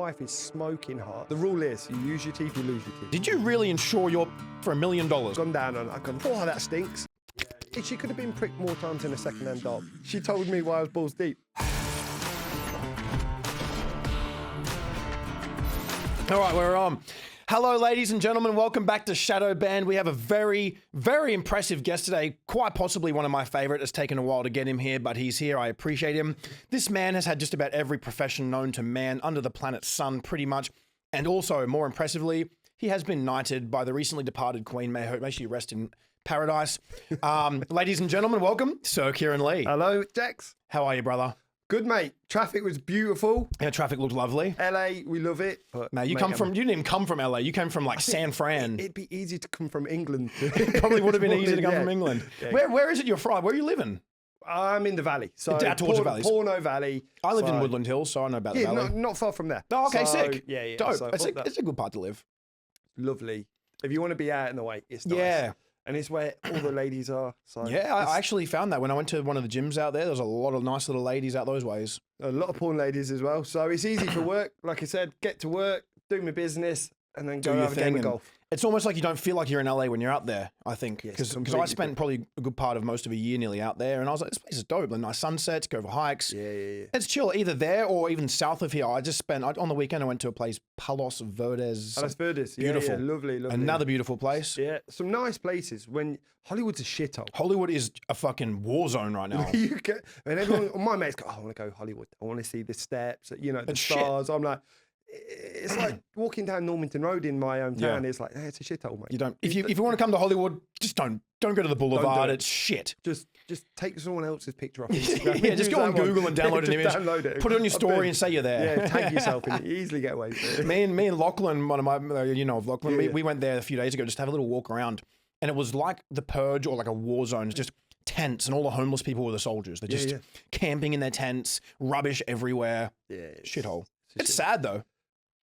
wife is smoking hot. The rule is, you use your teeth, you lose your teeth. Did you really insure your for $1 million? Gone down on it. I've gone, oh, that stinks. She could have been pricked more times in a second-hand dog. She told me while I was balls deep. All right, we're on. Hello, ladies and gentlemen. Welcome back to Shadow Band. We have a very, very impressive guest today. Quite possibly one of my favorite. It's taken a while to get him here, but he's here. I appreciate him. This man has had just about every profession known to man under the planet Sun, pretty much. And also, more impressively, he has been knighted by the recently departed Queen. May she rest in paradise. Ladies and gentlemen, welcome, Sir Kieran Lee. Hello, Jax. How are you, brother? Good, mate. Traffic was beautiful. Yeah, traffic looked lovely. LA, we love it. Mate, you didn't even come from LA. You came from like San Fran. It'd be easy to come from England. It probably would have been easy to come from England. Yeah. Where is it you're from? Where are you living? I'm in the valley. So towards the valleys. Porno Valley. I lived in Woodland Hills, so I know about the valley. Not far from there. Oh, okay, so, sick. Yeah. Dope. So It's a good part to live. Lovely. If you want to be out in the way, it's nice. Yeah. And it's where all the ladies are. So Yeah, I actually found that when I went to one of the gyms out there. There was a lot of nice little ladies out those ways. A lot of porn ladies as well. So it's easy for work. Like I said, get to work, do my business, and then go have a game of golf. It's almost like you don't feel like you're in LA when you're out there, I think. Because I spent probably a good part of most of a year nearly out there, and I was like, this place is dope. Like nice sunsets, go for hikes. Yeah. It's chill, either there or even south of here. I just spent, on the weekend, I went to a place, Palos Verdes. Palos Verdes. Beautiful. Yeah, lovely. Another beautiful place. Yeah, some nice places. When Hollywood's a shithole. Hollywood is a fucking war zone right now. And everyone, my mates go, oh, I want to go Hollywood. I want to see the steps, the stars. I'm like, it's like walking down Normanton Road in my hometown. It's like, it's a shithole, mate. You don't. If you want to come to Hollywood, just don't go to the boulevard. It's shit. Just take someone else's picture off Instagram. Yeah, just go on Google and download an image. Download it. Put it on your story and say you're there. Yeah, tag yourself and you easily get away with it. Me and Lachlan, one of my, of Lachlan, we went there a few days ago just to have a little walk around, and it was like the Purge or like a war zone. It's just tents, and all the homeless people were the soldiers. They're just camping in their tents, rubbish everywhere. Yeah, shithole. It's sad though.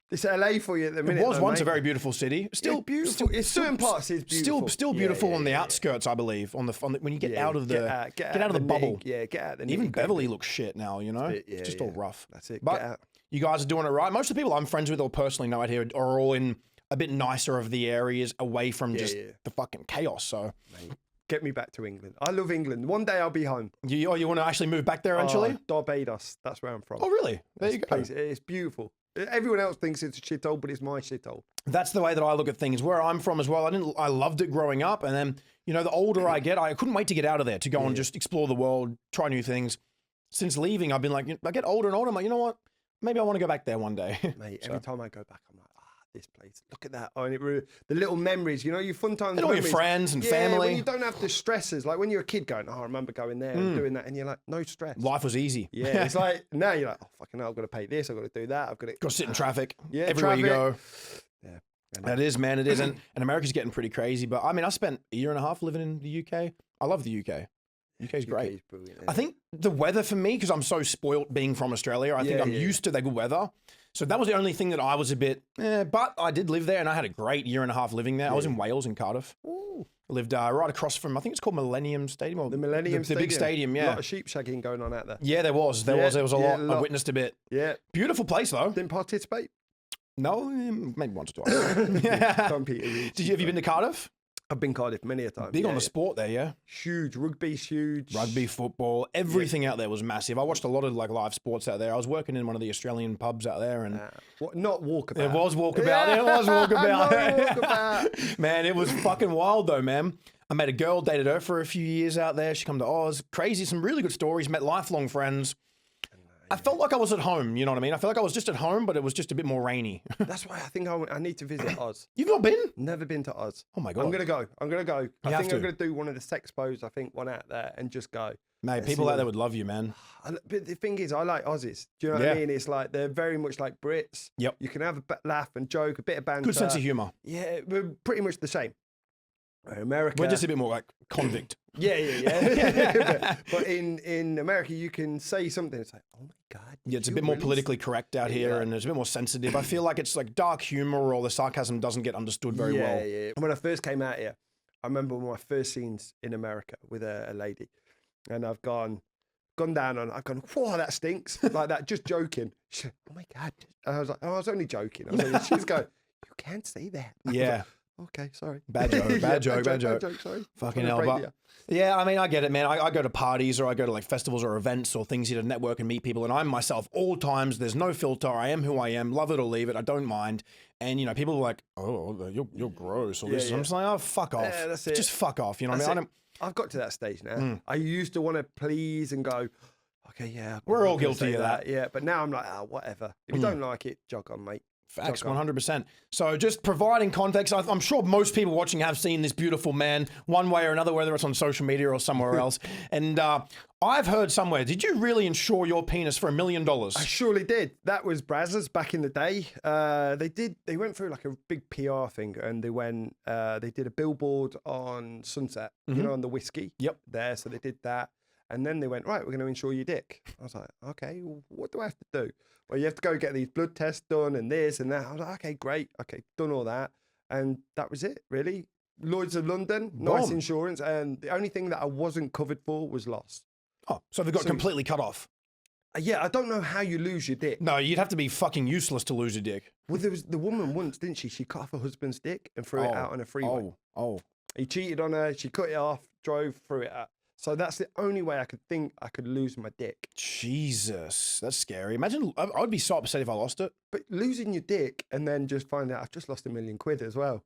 It's LA for you at the minute. It was once a very beautiful city. Still beautiful. In certain parts, it's beautiful. Still beautiful on the outskirts, I believe. On the when you get out of the get out of the bubble. Yeah, get out. Even Beverly looks shit now. It's just all rough. That's it. But get out. You guys are doing it right. Most of the people I'm friends with or personally know out here are all in a bit nicer of the areas, away from just the fucking chaos. So. Mate, get me back to England. I love England. One day I'll be home. You want to actually move back there eventually? Barbados. That's where I'm from. Oh, really? There you go. It's beautiful. Everyone else thinks it's a shithole, but it's my shithole. That's the way that I look at things. Where I'm from as well, I loved it growing up, and then the older I get, I couldn't wait to get out of there to go and just explore the world, try new things. Since leaving, I've been like, I get older and older. I'm like, you know what? Maybe I want to go back there one day. Mate, every time I go back, I'm like, this place. Look at that. Oh, and the little memories, your fun times. And all your friends and family. When you don't have the stresses. Like when you're a kid going, I remember going there and doing that. And you're like, no stress. Life was easy. Yeah. It's like, now you're like, oh, fucking hell, I've got to pay this. I've got to do that. I've got to sit in traffic. Yeah. Everywhere you go. Yeah. That is, man. It is. And America's getting pretty crazy. But I mean, I spent a year and a half living in the UK. I love the UK. UK's great. UK's brilliant, I think the weather for me, because I'm so spoilt being from Australia, I think I'm used to the good weather. So that was the only thing that I was a bit, but I did live there and I had a great year and a half living there. I was in Wales, in Cardiff. Ooh. I lived right across from, I think it's called Millennium Stadium. Or the Millennium Stadium. The big stadium, yeah. A lot of sheep shagging going on out there. Yeah, there was a lot. I witnessed a bit. Yeah. Beautiful place though. Didn't participate? No, maybe once or twice. Have you been to Cardiff? I've been Cardiff many a time. Big on the sport there, yeah? Huge. Rugby's huge. Rugby, football, everything out there was massive. I watched a lot of live sports out there. I was working in one of the Australian pubs out there. And not walkabout. It was walkabout. It was walkabout. Walkabout. Man, it was fucking wild though, man. I met a girl, dated her for a few years out there. She come to Oz. Crazy, some really good stories, met lifelong friends. I felt like I was at home, you know what I mean? I felt like I was just at home, but it was just a bit more rainy. That's why I think I need to visit Oz. You've not been? Never been to Oz. Oh my God. I'm going to go. I think I'm going to do one of the Sexpos, one out there and just go. Mate, people out there would love you, man. But the thing is, I like Aussies. Do you know what I mean? It's like, they're very much like Brits. Yep. You can have a laugh and joke, a bit of banter. Good sense of humour. Yeah, we're pretty much the same. America. We're just a bit more like convict. Yeah. but in America, you can say something. It's like, oh my God. Yeah, it's a bit more politically correct out here, and it's a bit more sensitive. I feel like it's like dark humor, or the sarcasm doesn't get understood very well. Yeah. When I first came out here, I remember one of my first scenes in America with a lady, and I've gone down on. I've gone, whoa, that stinks, like that, just joking. She said, oh my God. And I was like, oh, I was only joking. I was like, she's going, you can't say that. Yeah. Okay, sorry. Bad joke, bad joke, bad joke. Sorry. Fucking hell. But, yeah, I mean, I get it, man. I go to parties or I go to like festivals or events or things here to network and meet people, and I'm myself all times. There's no filter. I am who I am. Love it or leave it. I don't mind. And, you know, people are like, oh, you're gross. Or this. I'm just like, oh, fuck off. Yeah, that's it. Just fuck off. You know what I mean? I've got to that stage now. I used to want to please and go, okay, yeah. We're all guilty of that. Yeah, but now I'm like, whatever. If you don't like it, jog on, mate. Facts, 100%. So just providing context, I'm sure most people watching have seen this beautiful man one way or another, whether it's on social media or somewhere else. And I've heard somewhere, did you really insure your penis for $1 million? I surely did. That was Brazzers back in the day. They went through like a big PR thing, and they did a billboard on Sunset, you know, on the whiskey. Yep. There, so they did that. And then they went, right, we're going to insure your dick. I was like, okay, what do I have to do? Well, you have to go get these blood tests done and this and that. I was like, okay, great. Okay, done all that. And that was it, really. Lloyd's of London, nice insurance. And the only thing that I wasn't covered for was loss. Oh, so they got completely cut off. Yeah, I don't know how you lose your dick. No, you'd have to be fucking useless to lose your dick. Well, there was the woman once, didn't she? She cut off her husband's dick and threw it out on a freeway. Oh. He cheated on her. She cut it off, drove, threw it out. So that's the only way I could think I could lose my dick. Jesus, that's scary. Imagine, I'd be so upset if I lost it. But losing your dick and then just find out I've just lost £1 million as well.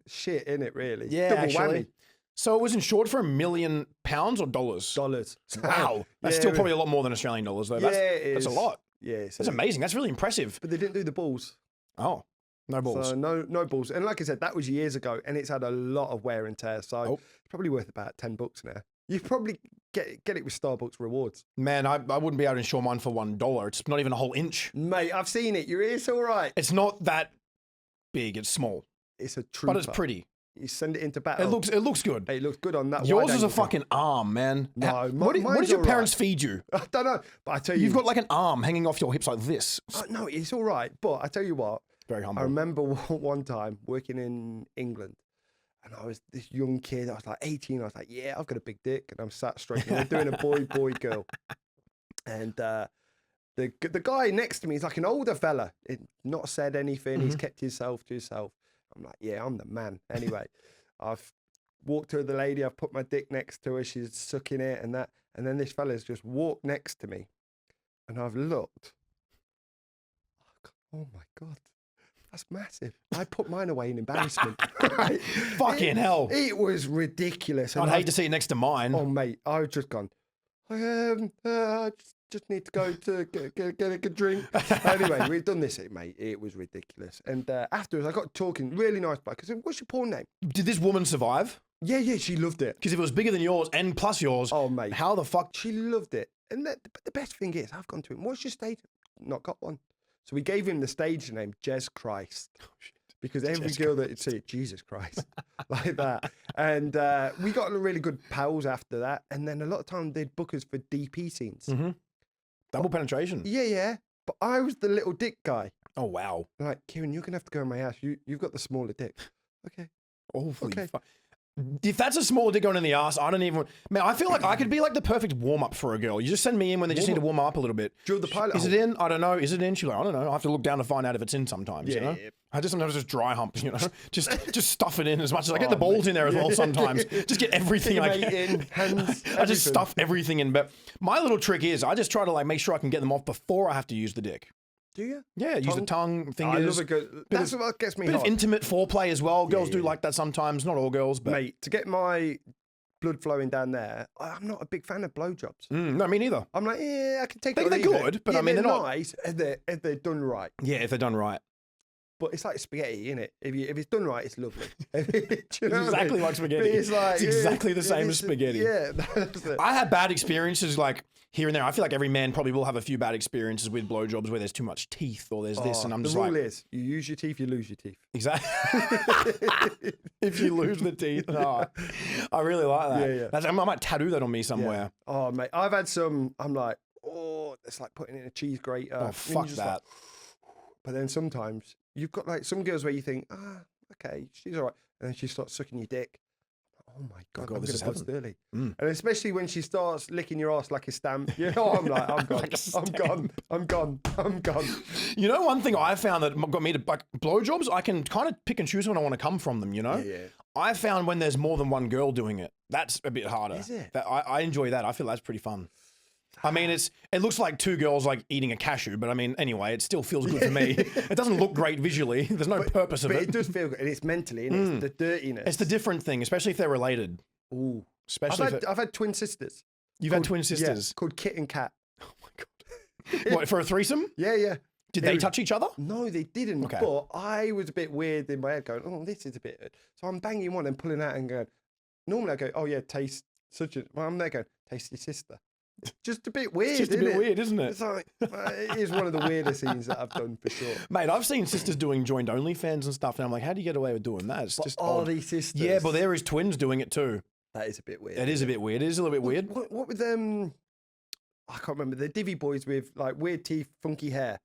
Shit, innit, really? Yeah, double actually. whammy. So it was insured for £1 million or dollars? Dollars. Wow. That's still probably a lot more than Australian dollars, though. That's a lot. Yeah, that's amazing. That's really impressive. But they didn't do the balls. Oh, no balls. So no balls. And like I said, that was years ago, and it's had a lot of wear and tear. So it's probably worth about $10 now. You probably get it with Starbucks rewards. Man, I wouldn't be able to insure mine for $1. It's not even a whole inch. Mate, I've seen it. It's all right. It's not that big. It's small. It's a trooper. But it's pretty. You send it into battle. It looks good. It looks good on that. Yours is a fucking arm, man. No, what did your parents feed you? I don't know, but I tell you, you've got like an arm hanging off your hips like this. No, it's all right. But I tell you what, very humble. I remember one time working in England, and I was this young kid. I was like 18. I was like, yeah, I've got a big dick, and I'm sat straight. And we're doing a boy girl, and the guy next to me is like an older fella. Not said anything. He's kept himself to himself. I'm like, yeah, I'm the man. Anyway, I've walked to the lady. I've put my dick next to her. She's sucking it and that. And then this fella's just walked next to me. And I've looked. Oh, my God. That's massive. I put mine away in embarrassment. Fucking hell. It was ridiculous. I'd hate to see it next to mine. Oh, mate. I was just gone, I just need to go to get a good drink. Anyway, we've done this, mate. It was ridiculous. And afterwards, I got talking, really nice bloke. I said, what's your porn name? Did this woman survive? Yeah, she loved it. Because if it was bigger than yours and plus yours, oh, mate. How the fuck? She loved it. And but the best thing is, I've gone to him, what's your stage? Not got one. So we gave him the stage name, Jez Christ. Oh, shit. Because every girl that would see it, Jesus Christ, like that. And we got really good pals after that. And then a lot of time they'd book us for DP scenes. Double penetration. Yeah. But I was the little dick guy. Oh, wow. They're like, Kieran, you're going to have to go in my house. You've got the smaller dick. Okay. Okay. If that's a small dick going in the ass, I don't even... Man, I feel like I could be like the perfect warm-up for a girl. You just send me in when they just need to warm up a little bit. Drill the pilot. Is it in? I don't know. Is it in? She's like, I don't know. I have to look down to find out if it's in sometimes, you know? I just sometimes just dry hump, you know? Just stuff it in as much as I get the balls in there as well sometimes. Just get everything I can. In, hands, I just stuff everything in. But my little trick is I just try to like make sure I can get them off before I have to use the dick. Do you? Yeah, use the tongue, fingers. That's what gets me hot. Bit of intimate foreplay as well. Girls do like that sometimes. Not all girls, but... Mate, to get my blood flowing down there, I'm not a big fan of blowjobs. No, me neither. I'm like, I can take it. They're good, but I mean, they're not... nice if they're done right. Yeah, if they're done right. But it's like spaghetti, isn't it? If it's done right, it's lovely. Do you know exactly like spaghetti. It's exactly the same as spaghetti. Yeah, that's it. I had bad experiences like here and there. I feel like every man probably will have a few bad experiences with blowjobs where there's too much teeth or there's this, and I'm just like... The rule is, you use your teeth, you lose your teeth. Exactly. If you lose the teeth. Oh, I really like that. Yeah. I might tattoo that on me somewhere. Yeah. Oh, mate. I've had some, I'm like, it's like putting in a cheese grater. Oh, fuck that. Like, but then sometimes... You've got like some girls where you think, okay, she's all right. And then she starts sucking your dick. oh my God, God, I'm this going is to bust heaven. early. And especially when she starts licking your ass like a stamp, you know, I'm like, I'm gone, Like a I'm gone, I'm gone, I'm gone. You know, one thing I found that got me to like blowjobs, I can kind of pick and choose when I want to come from them, you know? Yeah. I found when there's more than one girl doing it, that's a bit harder. Is it? I enjoy that. I feel that's pretty fun. I mean, it looks like two girls like eating a cashew, but I mean, anyway, it still feels good to me. It doesn't look great visually. There's no purpose of But it. it does feel good, and it's mentally, and it's the dirtiness. It's the different thing, especially if they're related. Ooh. Especially I've had twin sisters. You've had twin sisters? Yeah, called Kit and Cat. Oh my God. What, for a threesome? Yeah. Did they touch each other? No, they didn't. Okay. But I was a bit weird in my head going, oh, this is a bit... So I'm banging one and pulling out and going, normally I go, oh yeah, taste such a... Well, I'm there going, taste your sister. It's just a bit weird, It's just a bit weird, isn't it? It's like, it is one of the weirder scenes that I've done for sure. Mate, I've seen sisters doing joined OnlyFans and stuff, and I'm like, how do you get away with doing that? It's just Are odd. these sisters? Yeah, but there is twins doing it too. That is a bit weird. It is a bit weird. It is a little bit weird. What with I can't remember, the divvy boys with like weird teeth, funky hair.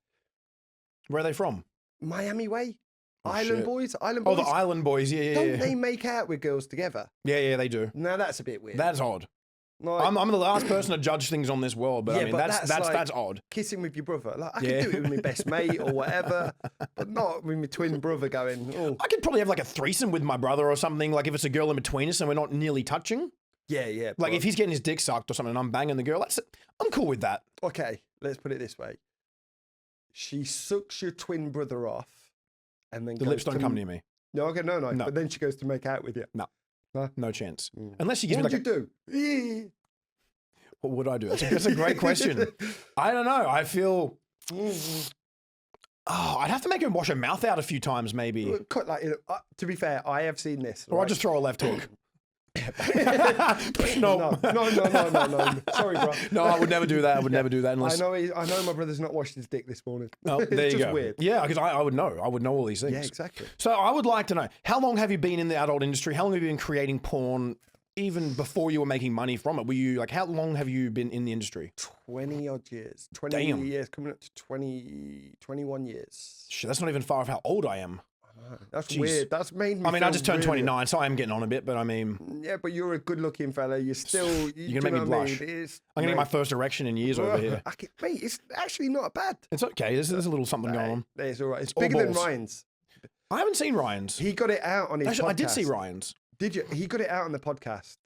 Where are they from? Miami way? Oh, Island shit. boys? Island Oh, boys? the Island Boys. Yeah. Don't they make out with girls together? Yeah, they do. Now that's a bit weird. That's odd. Like, I'm the last person to judge things on this world, but Yeah, I mean, but that's like odd. kissing with your brother. Like I Yeah. could do it with my best mate or whatever, but not with my twin brother going, oh. I could probably have like a threesome with my brother or something, like if it's a girl in between us and we're not nearly touching. Yeah. Like if he's getting his dick sucked or something and I'm banging the girl, I'm cool with that. Okay, let's put it this way. She sucks your twin brother off and then The goes lips don't to- come near me. No, okay, no. No. But then she goes to make out with you. No chance. Mm. Unless she gives What me would like you do? what would I do? That's a great question. I don't know. I feel... Mm. Oh, I'd have to make her wash her mouth out a few times, maybe. Cut like, to be fair, I have seen this. Or I right? just throw a left hook. No. Sorry, bro. No, I would never do that. I would never do that I unless... know my brother's not washed his dick this morning. Oh, It's there you just go. weird. Yeah, because I would know. I would know all these things. Yeah, exactly. So I would like to know, how long have you been in the adult industry? How long have you been creating porn even before you were making money from it? Were you like, how long have you been in the industry? 20 odd years. 20 Damn. years, coming up to 21 years. Shit, that's not even far off how old I am. That's Jeez. weird. That's made me I mean, I feel just turned really- 29, so I am getting on a bit, but I mean, Yeah, but you're a good looking fella. You're still... You're gonna make me blush. I'm going to get my first erection in years over here. Mate, it's actually not bad. It's okay. There's a little something going on. It's all right. It's All bigger than balls. Ryan's. I haven't seen Ryan's. He got it out on his Actually, podcast. I did see Ryan's. Did you? He got it out on the podcast.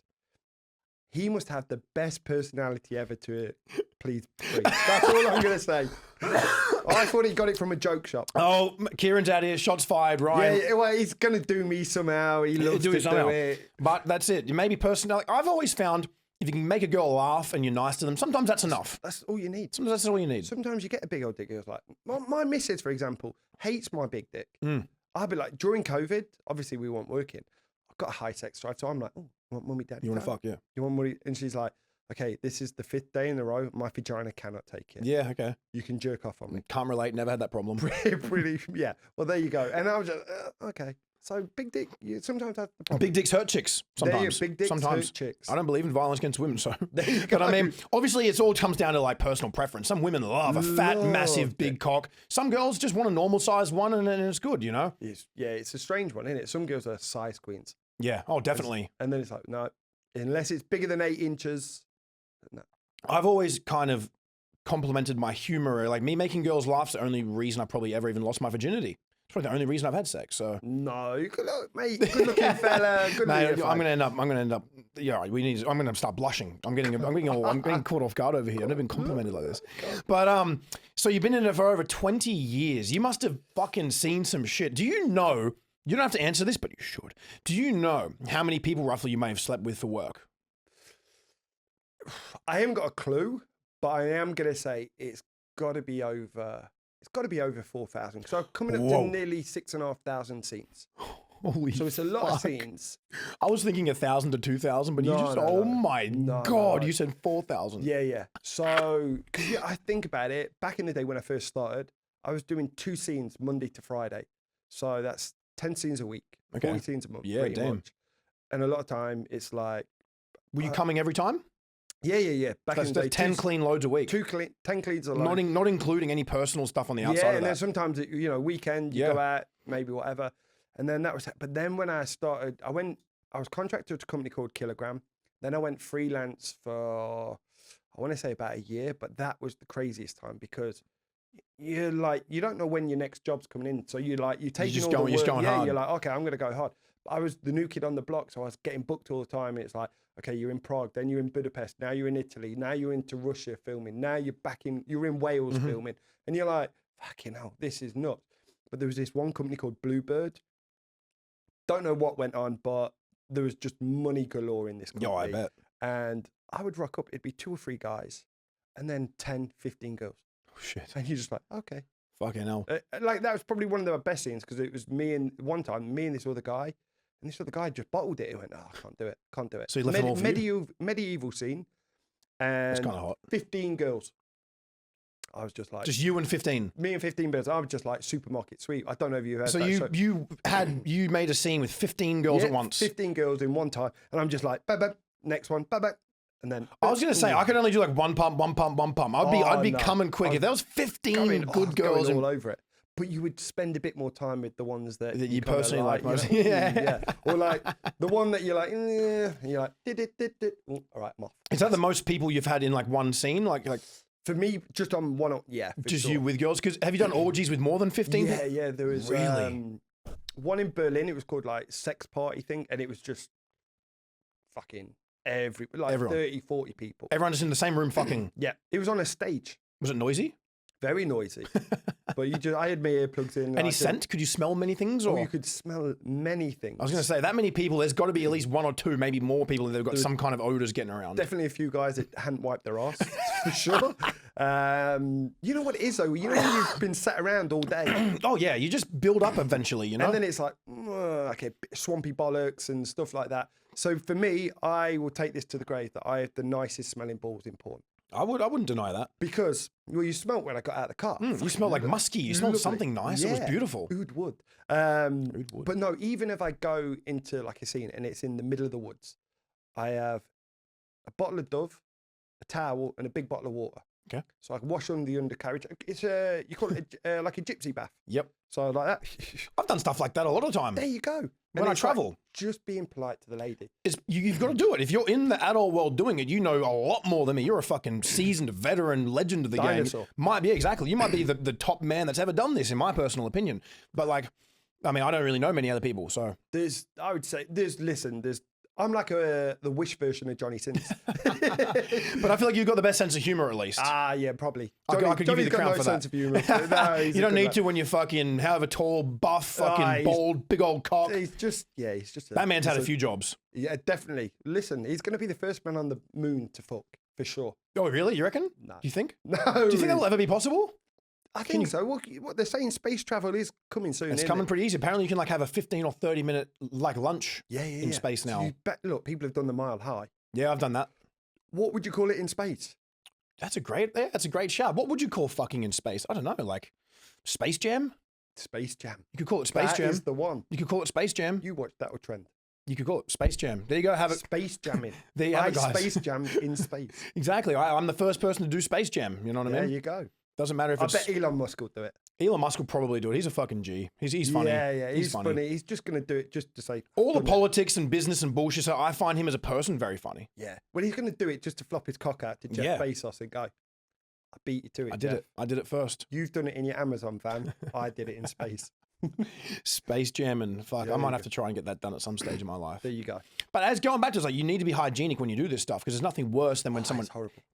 He must have the best personality ever to please breathe. That's all I'm going to say. I thought he got it from a joke shop. Oh, Kieran's out here. Shots fired. Ryan. Yeah, well, he's going to do me somehow. He loves do to it somehow. do it. But that's it. Maybe personality. I've always found if you can make a girl laugh and you're nice to them, sometimes that's enough. That's all you need. Sometimes that's all you need. Sometimes you get a big old dick. It's like, my missus, for example, hates my big dick. Mm. I'd be like, during COVID, obviously we weren't working. I've got a high sex drive, so I'm like, oh, you want mummy, daddy? You want to fuck, yeah. You want mummy? And she's like, okay, this is the 5th day in a row. My vagina cannot take it. Yeah, okay. You can jerk off on me. Can't relate, never had that problem. Pretty, yeah. Well, there you go. And I was just, okay. So big dick, you sometimes have the problem. Big dicks hurt chicks sometimes. Big dicks sometimes. hurt chicks. I don't believe in violence against women, so. you But I go. mean, obviously, it all comes down to like personal preference. Some women love a fat, Love massive, big it. cock. Some girls just want a normal sized one, and it's good, you know. It's a strange one, isn't it? Some girls are size queens, Yeah. Oh, definitely. and then it's like, no, unless it's bigger than 8 inches. No. I've always kind of complimented my humor. Like me making girls laugh is the only reason I probably ever even lost my virginity. It's probably the only reason I've had sex. So. No, you could look, mate. Good looking fella. Good Mate, looking. I'm gonna end up. Yeah, I'm gonna start blushing. I'm getting caught off guard over here. I've never been complimented like this. But so you've been in it for over 20 years. You must have fucking seen some shit. Do you know? You don't have to answer this, but you should. Do you know how many people roughly you may have slept with for work? I haven't got a clue, but I am gonna say it's got to be over. It's got to be over 4,000. So I'm coming up Whoa. to nearly 6,500 scenes. Holy So it's a lot of fuck. scenes. I was thinking 1,000 to 2,000, but you No, just no, oh no. my No, god, no. you said 4,000. Yeah. So, because I think about it, back in the day when I first started, I was doing 2 scenes Monday to Friday. So that's 10 scenes a week, Okay. 40 scenes a month. Yeah, pretty damn. much. And a lot of time it's like, Were you coming every time? yeah. Back That's in the day, 10 clean loads a week. 10 cleans a lot. Not including any personal stuff on the outside Yeah, of and then that. sometimes, weekend, you Yeah. go out, maybe whatever. And then that was, but then when I started, I went I was contracted to a company called Kilogram. Then I went freelance for, I want to say about a year, but that was the craziest time because you're like, you don't know when your next job's coming in. So you're like, you're taking all the work. You're just going hard. You're like, okay, I'm going to go hard. But I was the new kid on the block. So I was getting booked all the time. It's like, okay, you're in Prague, then you're in Budapest, now you're in Italy, now you're into Russia filming, now you're in Wales filming. And you're like, fucking hell, this is nuts. But there was this one company called Bluebird. Don't know what went on, but there was just money galore in this company. Yo, I bet. And I would rock up, it'd be 2 or 3 guys, and then 10, 15 girls. Oh, shit. And you're just like, okay. Fucking hell. Like, that was probably one of the best scenes, because it was me and this other guy, and this other guy just bottled it. He went, oh, I can't do it. So you left them all for you? Medieval scene, and It's kind of hot. 15 girls. I was just like, Just you and 15. me and 15 girls. I was just like supermarket sweep. I don't know if you heard So that. you made a scene with 15 girls at once. 15 girls in one time, and I'm just like, bam, next one, bam, and then. I was gonna say I could only do like one pump. I'd be no. coming quick. If there was 15 good girls all over it. But you would spend a bit more time with the ones that you kinda personally like most. you know, Yeah. Or like the one that you're like, and you're like, all right, I'm off. Is that the most people you've had in like one scene? Like For me, just on one, for just sure. you with girls? Because have you done orgies with more than 15? Yeah. There was Really? one in Berlin. It was called like Sex Party thing, and it was just fucking everyone. 30, 40 people. Everyone just in the same room fucking. Yeah, it was on a stage. Was it noisy? Very noisy. But I had my earplugs in. Any scent? Could you smell many things? Or you could smell many things. I was going to say, that many people, there's got to be at least 1 or 2, maybe more people that have got some kind of odors getting around. Definitely a few guys that hadn't wiped their ass, for sure. You know what it is, though? You know when you've been sat around all day? Oh, yeah. You just build up eventually, you know? And then it's like, okay, swampy bollocks and stuff like that. So for me, I will take this to the grave that I have the nicest smelling balls in porn. I wouldn't deny that. Because, well, you smelled when I got out of the car. You smelled like musky. You smelled Lovely. something nice. Yeah. It was beautiful. Oud wood. Oud wood. But no, even if I go into like a scene and it's in the middle of the woods, I have a bottle of Dove, a towel, and a big bottle of water. Okay. So I can wash on the undercarriage. It's you call it like a gypsy bath. Yep. So like that. I've done stuff like that a lot of time. There you go. When I travel. Just being polite to the lady. You've got to do it. If you're in the adult world doing it, you know a lot more than me. You're a fucking seasoned veteran legend of the Dinosaur. game. Might be, exactly. You might be the top man that's ever done this, in my personal opinion. But like, I mean, I don't really know many other people, so. I'm like the Wish version of Johnny Sins. But I feel like you've got the best sense of humor, at least. Yeah, probably. I could give you the crown for that. Sense of humor. No, you don't need to when you're fucking, however tall, buff, fucking bald, big old cock. He's just. That man's had a few jobs. Yeah, definitely. Listen, he's going to be the first man on the moon to fuck, for sure. Oh, really? You reckon? No. Do you think? No. Do you think that'll ever be possible? I think so. What they're saying, space travel is coming soon. It's coming pretty easy. Apparently, you can like have a 15 or 30 minute like lunch in space now. So look, people have done the mile high. Yeah, I've done that. What would you call it in space? That's a great shout. What would you call fucking in space? I don't know, like Space Jam? Space Jam. You could call it Space Jam. That is the one. You could call it Space Jam. You watch that would trend. You could call it Space Jam. There you go. Have it. Space jamming. There you have it, guys. Space Jam in space. Exactly. I'm the first person to do Space Jam. You know what I mean? There you go. Doesn't matter if I bet Elon Musk will do it. Elon Musk will probably do it. He's a fucking G. He's funny. Yeah, he's funny. He's just going to do it just to say... All the politics and business and bullshit, so I find him as a person very funny. Yeah. Well, he's going to do it just to flop his cock out to Jeff Bezos and go, I beat you to it, Jeff. I did it first. You've done it in your Amazon van. I did it in space. Space Jam and fuck. I might have to try and get that done at some stage in my life. There you go. But as going back to, it's like, you need to be hygienic when you do this stuff, because there's nothing worse than when someone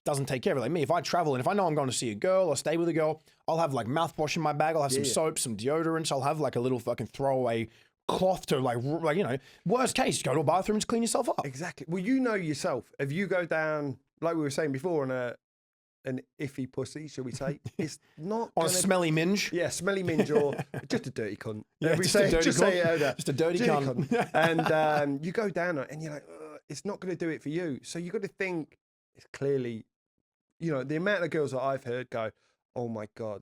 doesn't take care of it. Like me, if I travel and if I know I'm going to see a girl or stay with a girl, I'll have like mouthwash in my bag. I'll have some soap, some deodorants. I'll have like a little fucking throwaway cloth to like, you know, worst case, go to a bathroom and just clean yourself up. Exactly. Well, you know yourself. If you go down, like we were saying before, on an iffy pussy, shall we say? It's not on a smelly minge. Yeah, smelly minge or just a dirty cunt. Yeah, just a dirty cunt. Just a dirty cunt. And you go down and you're like, it's not going to do it for you. So you got to think it's clearly, you know, the amount of girls that I've heard go, oh my God,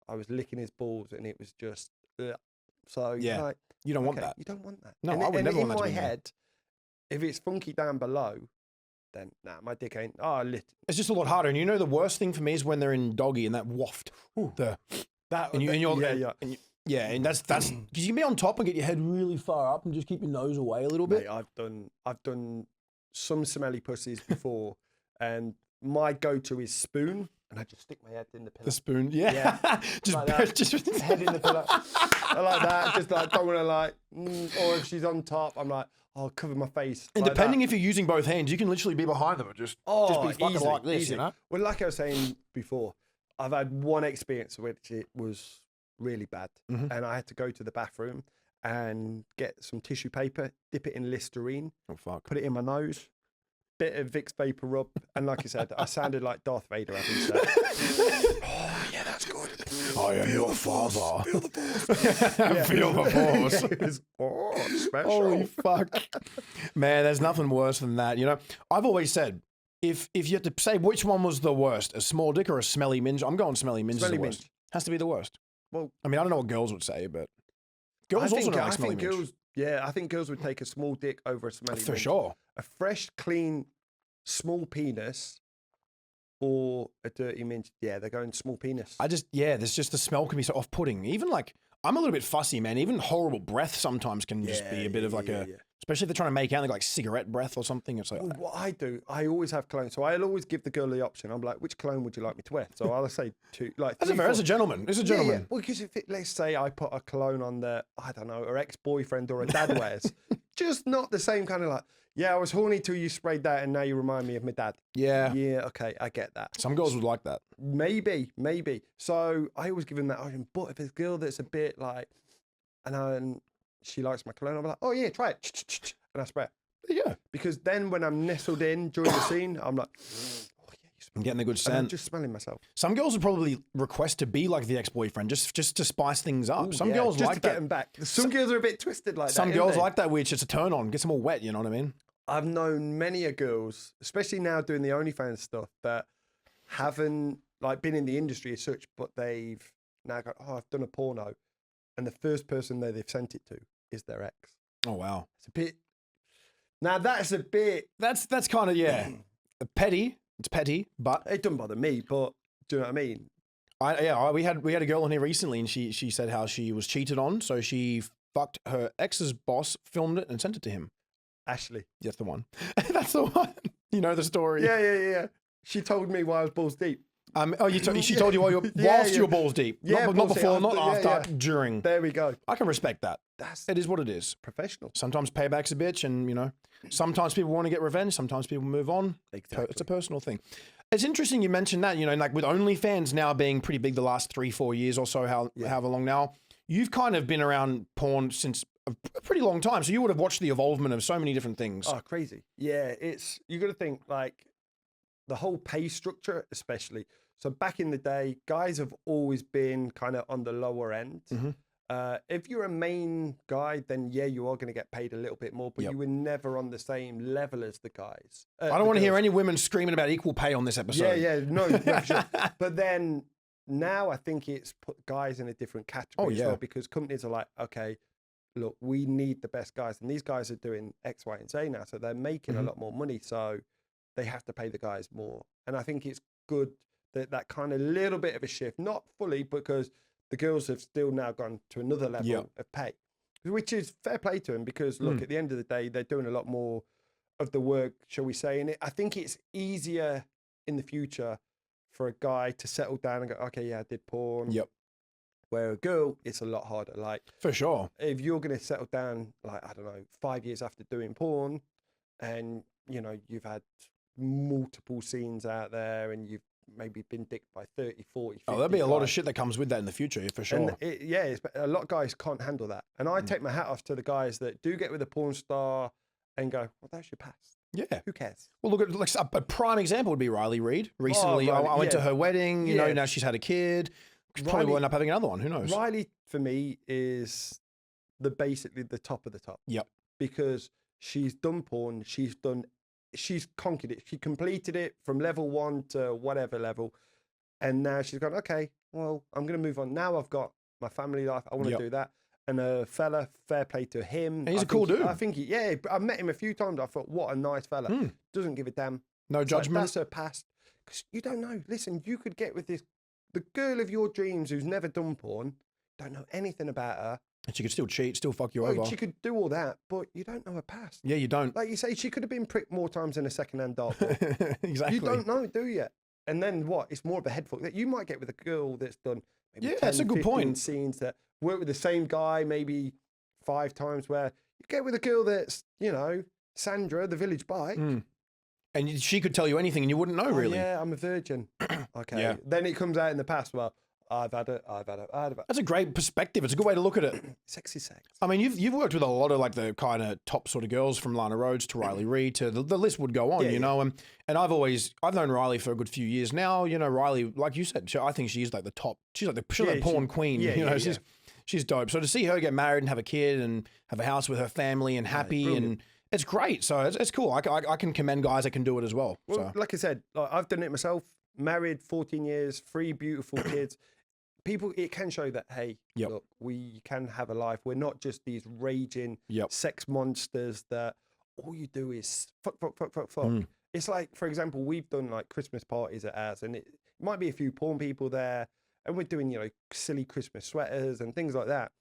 I was licking his balls and it was just, so yeah, like, you don't want that. You don't want that. No, I would never want that to be in my head, if it's funky down below, then my dick ain't. It's just a lot harder. And you know, the worst thing for me is when they're in doggy and that waft. And Yeah, and that's because you can be on top and get your head really far up and just keep your nose away a little bit. Mate, I've done some smelly pussies before, and my go-to is spoon, and I just stick my head in the pillow. The spoon, yeah. just like that. just Head in the pillow. I like that. Just like don't want to like, or if she's on top, I'm like, I'll cover my face. And like depending that. if you're using both hands, you can literally be behind them and just be fucking easily, like this, easily. you know? Well, like I was saying before, I've had one experience which it was really bad, and I had to go to the bathroom and get some tissue paper, dip it in Listerine, Oh fuck! put it in my nose, bit of Vicks vapor rub, and like I said, I sounded like Darth Vader having sex. Oh yeah, that's good. I am your father. Feel the force. Feel the force. It was, special. Holy fuck, man! There's nothing worse than that. You know, I've always said if you had to say which one was the worst, a small dick or a smelly minge, I'm going smelly minge. Smelly is the worst. minge. Has to be the worst. Well, I mean, I don't know what girls would say, but girls also don't like smelly minge. girls. Yeah, I think girls would take a small dick over a smelly For minge. sure. A fresh, clean, small penis or a dirty minge. Yeah, they're going small penis. There's just the smell can be so off-putting. Even like, I'm a little bit fussy, man. Even horrible breath sometimes can just be a bit of like especially if they're trying to make out like cigarette breath or something. It's like, Well, what I do, I always have cologne. So I'll always give the girl the option. I'm like, which cologne would you like me to wear? So I'll say two, like that's a gentleman. It's a gentleman. Yeah. Well, because let's say I put a cologne on that, I don't know, her ex-boyfriend or a dad wears, just not the same kind of like, yeah, I was horny till you sprayed that and now you remind me of my dad. Yeah. Yeah, okay, I get that. Some girls would like that. Maybe. So I always give them that option. But if it's a girl that's a bit like, and she likes my cologne, I'm like, oh yeah, try it. And I spray it. Yeah. Because then when I'm nestled in during the scene, I'm like, oh yeah, you smell. I'm getting the good And I'm scent. just smelling myself. Some girls would probably request to be like the ex-boyfriend just to spice things up. Ooh, Some yeah, girls just like to that. get them back. Some girls are a bit twisted like that. Some ain't girls they? like that weird. Just a turn on, gets them all wet. You know what I mean? I've known many a girls, especially now doing the OnlyFans stuff, that haven't like been in the industry as such, but they've now got, oh, I've done a porno, and the first person that they've sent it to is their ex. Oh wow. It's a bit. Now that's a bit. That's kind of petty. It's petty, but It doesn't bother me, but do you know what I mean? we had a girl on here recently, and she said how she was cheated on, so she fucked her ex's boss, filmed it, and sent it to him. Ashley. That's the one. That's the one. You know the story. Yeah. She told me while I was balls deep. She told you while you were balls deep. Yeah, not balls deep. before, not After, after, during. There we go. I can respect that. It is what it is. Professional. Sometimes payback's a bitch, and you know, sometimes people want to get revenge. Sometimes people move on. Exactly. It's a personal thing. It's interesting you mentioned that. You know, like with OnlyFans now being pretty big the last 3-4 years or so, however long now, you've kind of been around porn since a pretty long time. So you would have watched the evolvement of so many different things. Oh, crazy. Yeah, you got to think like the whole pay structure, especially. So back in the day, guys have always been kind of on the lower end. If you're a main guy, then yeah, you are going to get paid a little bit more, but you were never on the same level as the guys. I don't want to hear any women screaming about equal pay on this episode. No, for sure. But then now I think it's put guys in a different category as well, because companies are like, okay, look, we need the best guys, and these guys are doing X, Y, and Z now, so they're making a lot more money, so they have to pay the guys more. And I think it's good that kind of little bit of a shift, not fully, because the girls have still now gone to another level of pay, which is fair play to them, because look, at the end of the day, they're doing a lot more of the work, shall we say, and I think it's easier in the future for a guy to settle down and go, okay, yeah, I did porn. Where a girl, it's a lot harder. Like, for sure. If you're going to settle down, like, I don't know, 5 years after doing porn, and, you know, you've had multiple scenes out there, and you've maybe been dicked by 30, 40, 50 there'll be a guys. lot of shit that comes with that in the future, for sure. And a lot of guys can't handle that. And I take my hat off to the guys that do get with a porn star and go, well, that's your past. Yeah. Who cares? Well, look at like a prime example would be Riley Reid. Recently, Riley, I went to her wedding. You know, now she's had a kid. Probably will end up having another one. Who knows? Riley, for me, is basically the top of the top. Yep. Because she's done porn. She's conquered it. She completed it from level 1 to whatever level. And now she's gone, okay, well, I'm going to move on. Now I've got my family life. I want to do that. And a fella, fair play to him. And he's a cool dude. I think, I met him a few times. I thought, what a nice fella. Doesn't give a damn. No judgment. That's her past. Because you don't know. Listen, you could get with the girl of your dreams who's never done porn. don't know anything about her. And she could still cheat, still fuck you Well, over. she could do all that, but you don't know her past. Yeah, you don't. Like you say, she could have been pricked more times in a second-hand dartboard. Exactly. You don't know, do you? And then what? It's more of a head fuck that you might get with a girl that's done maybe 10, that's a good 15 point. scenes that work with the same guy maybe 5 times, where you get with a girl that's, you know, Sandra, the village bike. And she could tell you anything and you wouldn't know, really. Yeah, I'm a virgin. Okay. Yeah. Then it comes out in the past. Well, I've had it. That's a great perspective. It's a good way to look at it. Sexy sex. I mean, you've worked with a lot of like the kind of top sort of girls, from Lana Rhodes to Riley Reid to the list would go on, you know. And I've known Riley for a good few years now. You know, Riley, like you said, I think she's like the top. She's like the porn queen. You know, she's dope. So to see her get married and have a kid and have a house with her family and happy and it's great. So it's cool. I can commend guys that can do it as well. Well, like I said, I've done it myself. Married 14 years, 3 beautiful kids. People, it can show that, hey, look, we can have a life. We're not just these raging sex monsters that all you do is fuck. It's like, for example, we've done like Christmas parties at ours, and it might be a few porn people there, and we're doing, you know, silly Christmas sweaters and things like that.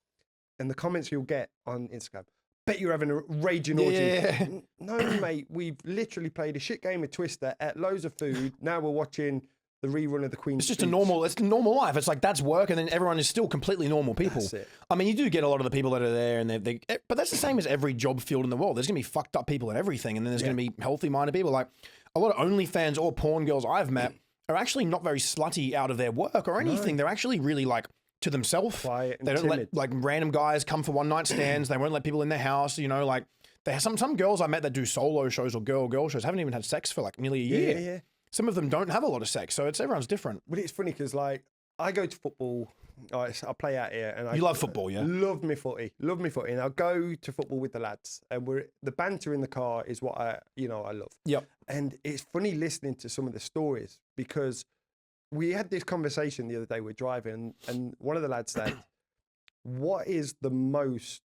And the comments you'll get on Instagram, bet you're having a raging orgy. Yeah. No, mate, we've literally played a shit game of Twister, ate loads of food. Now we're watching the rerun of the Queen's It's just Speech. it's a normal life. It's like, that's work, and then everyone is still completely normal people. That's it. I mean, you do get a lot of the people that are there, and but that's the same as every job field in the world. There's going to be fucked up people and everything, and then there's going to be healthy-minded people. Like, a lot of OnlyFans or porn girls I've met are actually not very slutty out of their work or anything. No. They're actually really, like, to themselves. Quiet and they don't timid. let, like, random guys come for one-night stands. They won't let people in their house, you know, like, some girls I met that do solo shows or girl shows haven't even had sex for, like, nearly a year. Yeah. Some of them don't have a lot of sex, so everyone's different. But it's funny because, like, I go to football. I play out here, and you love football, yeah? Love me footy, and I'll go to football with the lads, and the banter in the car is what I love. Yep. And it's funny listening to some of the stories, because we had this conversation the other day. We're driving, and one of the lads said, "What is the most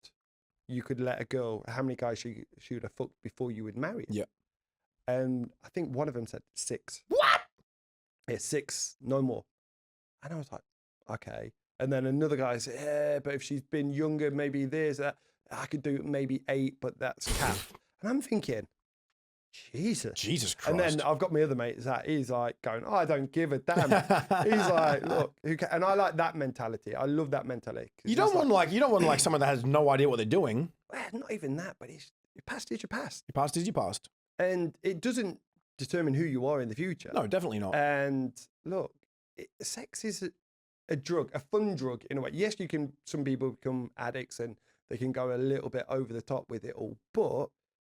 you could let a girl? How many guys she would have fucked before you would marry her?" Yeah. And I think one of them said 6. What? Yeah, 6, no more. And I was like, okay. And then another guy said, yeah, but if she's been younger, maybe this, that. I could do maybe 8, but that's cap. And I'm thinking, Jesus Christ. And then I've got my other mate that he's like going, oh, I don't give a damn. He's like, look, and I like that mentality. I love that mentality. You don't want someone that has no idea what they're doing. Not even that, but your past is your past. Your past is your past. And it doesn't determine who you are in the future. No, definitely not. And look, sex is a drug, a fun drug in a way. Yes, some people become addicts and they can go a little bit over the top with it all, but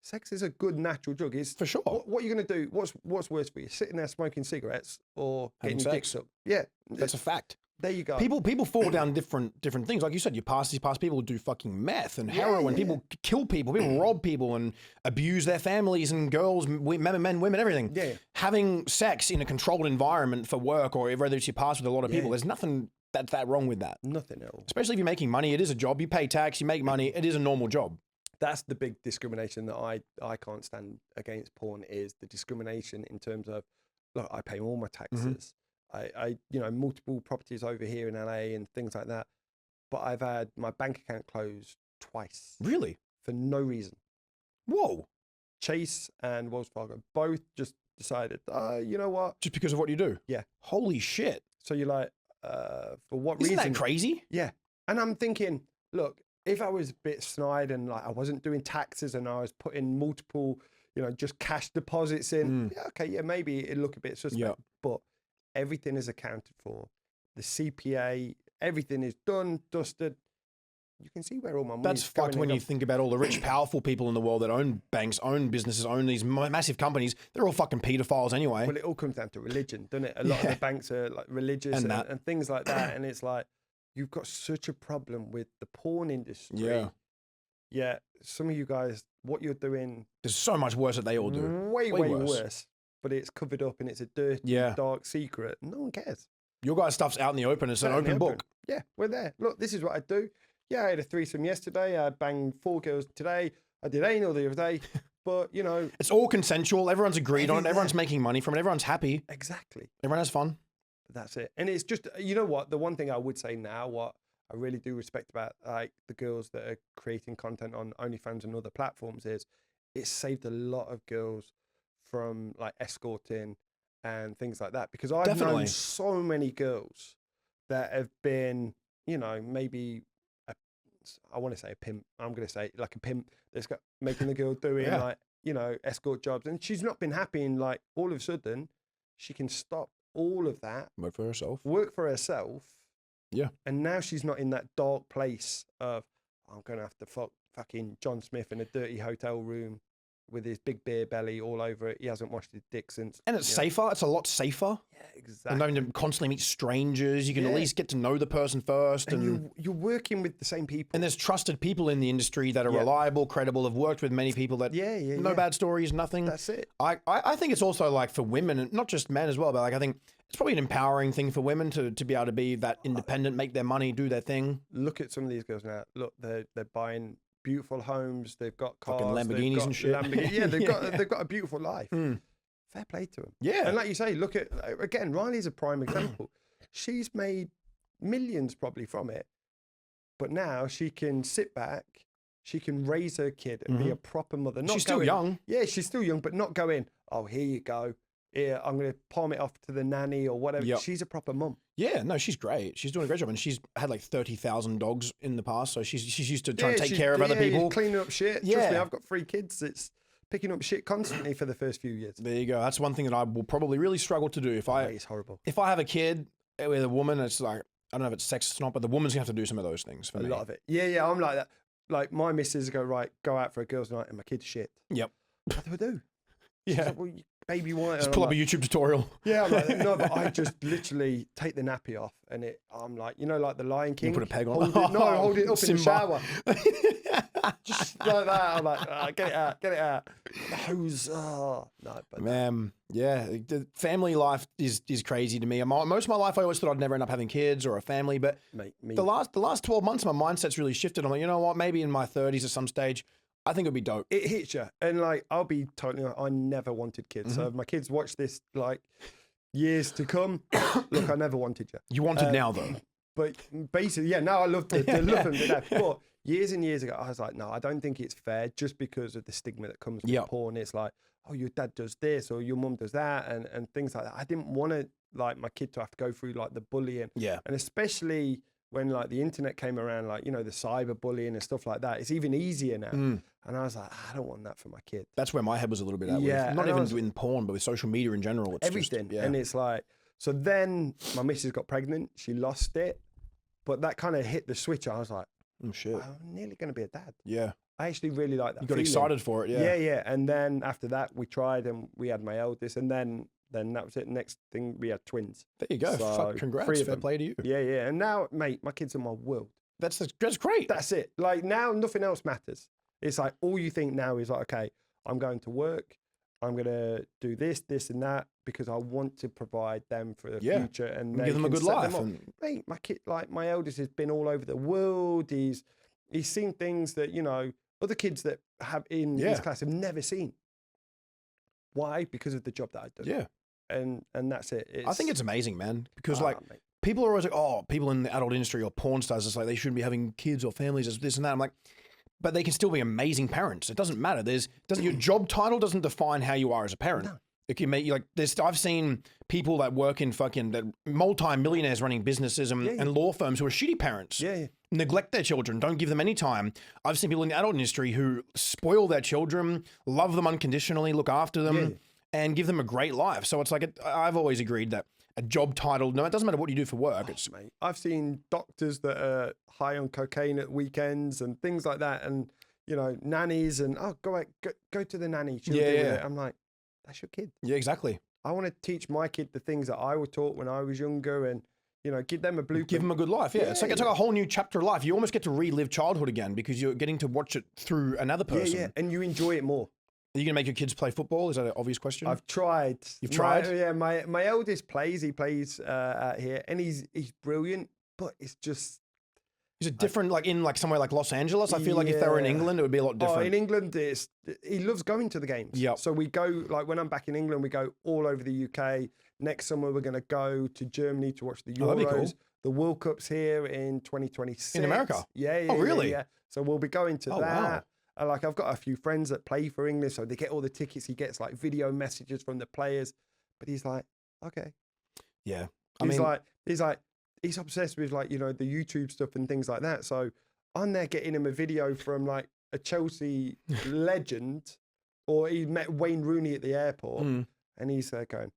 sex is a good natural drug. It's for sure. What are you going to do? What's worse for you? Sitting there smoking cigarettes or getting your dick sucked? Yeah. That's a fact. There you go. People fall down different things. Like you said, past people do fucking meth and heroin. Yeah. People kill people. People rob people and abuse their families and girls, men, women, everything. Yeah. Having sex in a controlled environment for work or whether it's your past with a lot of people, there's nothing that's that wrong with that. Nothing at all. Especially if you're making money. It is a job. You pay tax. You make money. It is a normal job. That's the big discrimination that I can't stand against porn, is the discrimination in terms of, look, I pay all my taxes. Mm-hmm. I multiple properties over here in LA and things like that, but I've had my bank account closed twice. Really? For no reason. Whoa. Chase and Wells Fargo both just decided, you know what? Just because of what you do? Yeah. Holy shit. So you're like, for what reason? reason? Isn't that crazy? Yeah. And I'm thinking, look, if I was a bit snide and like I wasn't doing taxes and I was putting multiple, just cash deposits in, maybe it'd look a bit suspect. Yeah. But everything is accounted for. The CPA, everything is done, dusted. You can see where all my money is going. That's fucked when you think about all the rich, powerful people in the world that own banks, own businesses, own these massive companies. They're all fucking pedophiles anyway. Well, it all comes down to religion, doesn't it? A lot of the banks are like religious and things like that. And it's like, you've got such a problem with the porn industry. Yeah. Yeah. Some of you guys, what you're doing. There's so much worse that they all do. Way worse. But it's covered up and it's a dirty, dark secret. No one cares. Your guys' stuff's out in the open. It's an open book. Yeah, we're there. Look, this is what I do. Yeah, I had a threesome yesterday. I banged 4 girls today. I did anal the other day. But, it's all consensual. Everyone's agreed on it. Everyone's making money from it. Everyone's happy. Exactly. Everyone has fun. That's it. And it's just, you know what? The one thing I would say now, what I really do respect about like the girls that are creating content on OnlyFans and other platforms is it saved a lot of girls from like escorting and things like that. Because I've Definitely. known so many girls that have been, you know, maybe I want to say a pimp. I'm going to say like a pimp that's got making the girl doing Yeah. like, you know, escort jobs, and she's not been happy. And like all of a sudden, she can stop all of that, Work for herself. work for herself. Yeah. And now she's not in that dark place of I'm going to have to fucking John Smith in a dirty hotel room with his big beer belly all over it. He hasn't washed his dick since. And it's safer. It's a lot safer. Yeah, And exactly. don't even constantly meet strangers. You can at Yeah. least get to know the person first. And you're working with the same people. And there's trusted people in the industry that are Yeah. reliable, credible, have worked with many people that no bad stories, nothing. That's it. I think it's also like for women, and not just men as well, but like I think it's probably an empowering thing for women to be able to be that independent, make their money, do their thing. Look at some of these girls now. Look, they're buying beautiful homes. They've got cars, Fucking Lamborghinis they've got and shit. Yeah, they've got a beautiful life. Fair play to them. Yeah. And like you say, look at again, Riley's a prime example. She's made millions probably from it, but now she can sit back. She can raise her kid and be a proper mother. Not She's still young. Yeah, she's still young, but not going, oh, here you go. Here, I'm going to palm it off to the nanny or whatever. Yep. She's a proper mum. Yeah, no, she's great. She's doing a great job, and she's had like 30,000 dogs in the past, so she's used to trying to take care of other people. Cleaning up shit. Trust me, Yeah. I've got 3 kids. It's picking up shit constantly for the first few years. There you go. That's one thing that I will probably really struggle to do if It's horrible. if I have a kid with a woman. It's like I don't know if it's sexist or not, but the woman's gonna have to do some of those things for A me. lot of it. Yeah, I'm like that. Like my missus go out for a girls' night and my kid's shit. Yep. What do I do? She's Yeah. like, well, baby white. Just pull up a YouTube tutorial. Yeah, I'm like, no, but I just literally take the nappy off and I'm like, you know, like the Lion King. put a peg on. Hold it up in the Simba. shower. Just like that. I'm like, get it out. The hose, no. But Man, yeah, the family life is crazy to me. Most of my life, I always thought I'd never end up having kids or a family, but mate, me. the last 12 months, my mindset's really shifted. I'm like, you know what? Maybe in my 30s at some stage, I think it'd be dope. It hits you. And like, I'll be totally honest, I never wanted kids. So if my kids watch this, like, years to come, look, I never wanted you. You want it now, though. But basically, yeah, now I love them to death. But years and years ago, I was like, no, I don't think it's fair just because of the stigma that comes with porn. It's like, oh, your dad does this or your mum does that and things like that. I didn't want to, like, my kid to have to go through, like, the bullying. Yeah. And especially when, like, the internet came around, like, you know, the cyber bullying and stuff like that, it's even easier now. And I was like, I don't want that for my kid. That's where my head was a little bit at. Yeah, Not and I even in porn, but with social media in general. It's everything. Just, And it's like, so then my missus got pregnant. She lost it. But that kind of hit the switch. I was like, oh, shit. I'm nearly going to be a dad. Yeah. I actually really like that. You got feeling. excited for it, yeah. Yeah. And then after that, we tried and we had my eldest. And then that was it. Next thing, we had twins. There you go. So, Fuck, congrats. 3 of Fair them. play to you. Yeah. And now, mate, my kids are my world. That's great. That's it. Like now, nothing else matters. It's like all you think now is like, okay, I'm going to work. I'm going to do this, and that because I want to provide them for the future and give them a good life. Mate, my kid, like my eldest, has been all over the world. He's seen things that you know other kids that have in his class have never seen. Why? Because of the job that I do. Yeah, and that's it. I think it's amazing, man. Because like mate. people are always like, oh, people in the adult industry or porn stars, it's like they shouldn't be having kids or families, as this and that. I'm like, but they can still be amazing parents. It doesn't matter. Your job title doesn't define how you are as a parent. No. It can make you like I've seen people that work in fucking multi-millionaires running businesses and law firms who are shitty parents. Yeah. Neglect their children, don't give them any time. I've seen people in the adult industry who spoil their children, love them unconditionally, look after them, and give them a great life. So it's like I've always agreed that a job title, no, it doesn't matter what you do for work. Mate, I've seen doctors that are high on cocaine at weekends and things like that, and you know, nannies and go to the nanny. She'll deal with it. I'm like, that's your kid. Yeah, exactly. I want to teach my kid the things that I was taught when I was younger, and you know, give them a blueprint. Give them a good life. Yeah, it's like a whole new chapter of life. You almost get to relive childhood again because you're getting to watch it through another person. Yeah, and you enjoy it more. Are you going to make your kids play football? Is that an obvious question? I've tried. You've tried? My eldest plays. He plays out here, and he's brilliant. But it's just. Is it different, like in like somewhere like Los Angeles? I feel like if they were in England, it would be a lot different. Oh, in England, he loves going to the games. Yeah. So we go, like when I'm back in England, we go all over the UK. Next summer, we're going to go to Germany to watch the Euros. that'd be cool. the World Cup's here in 2026 In America? Yeah, yeah. Oh, really? Yeah. So we'll be going to Oh, that. wow. And like I've got a few friends that play for England, so they get all the tickets. He gets like video messages from the players, but he's like, okay. Yeah. He's obsessed with like, you know, the YouTube stuff and things like that. So I'm there getting him a video from like a Chelsea legend, or he met Wayne Rooney at the airport, and he's going,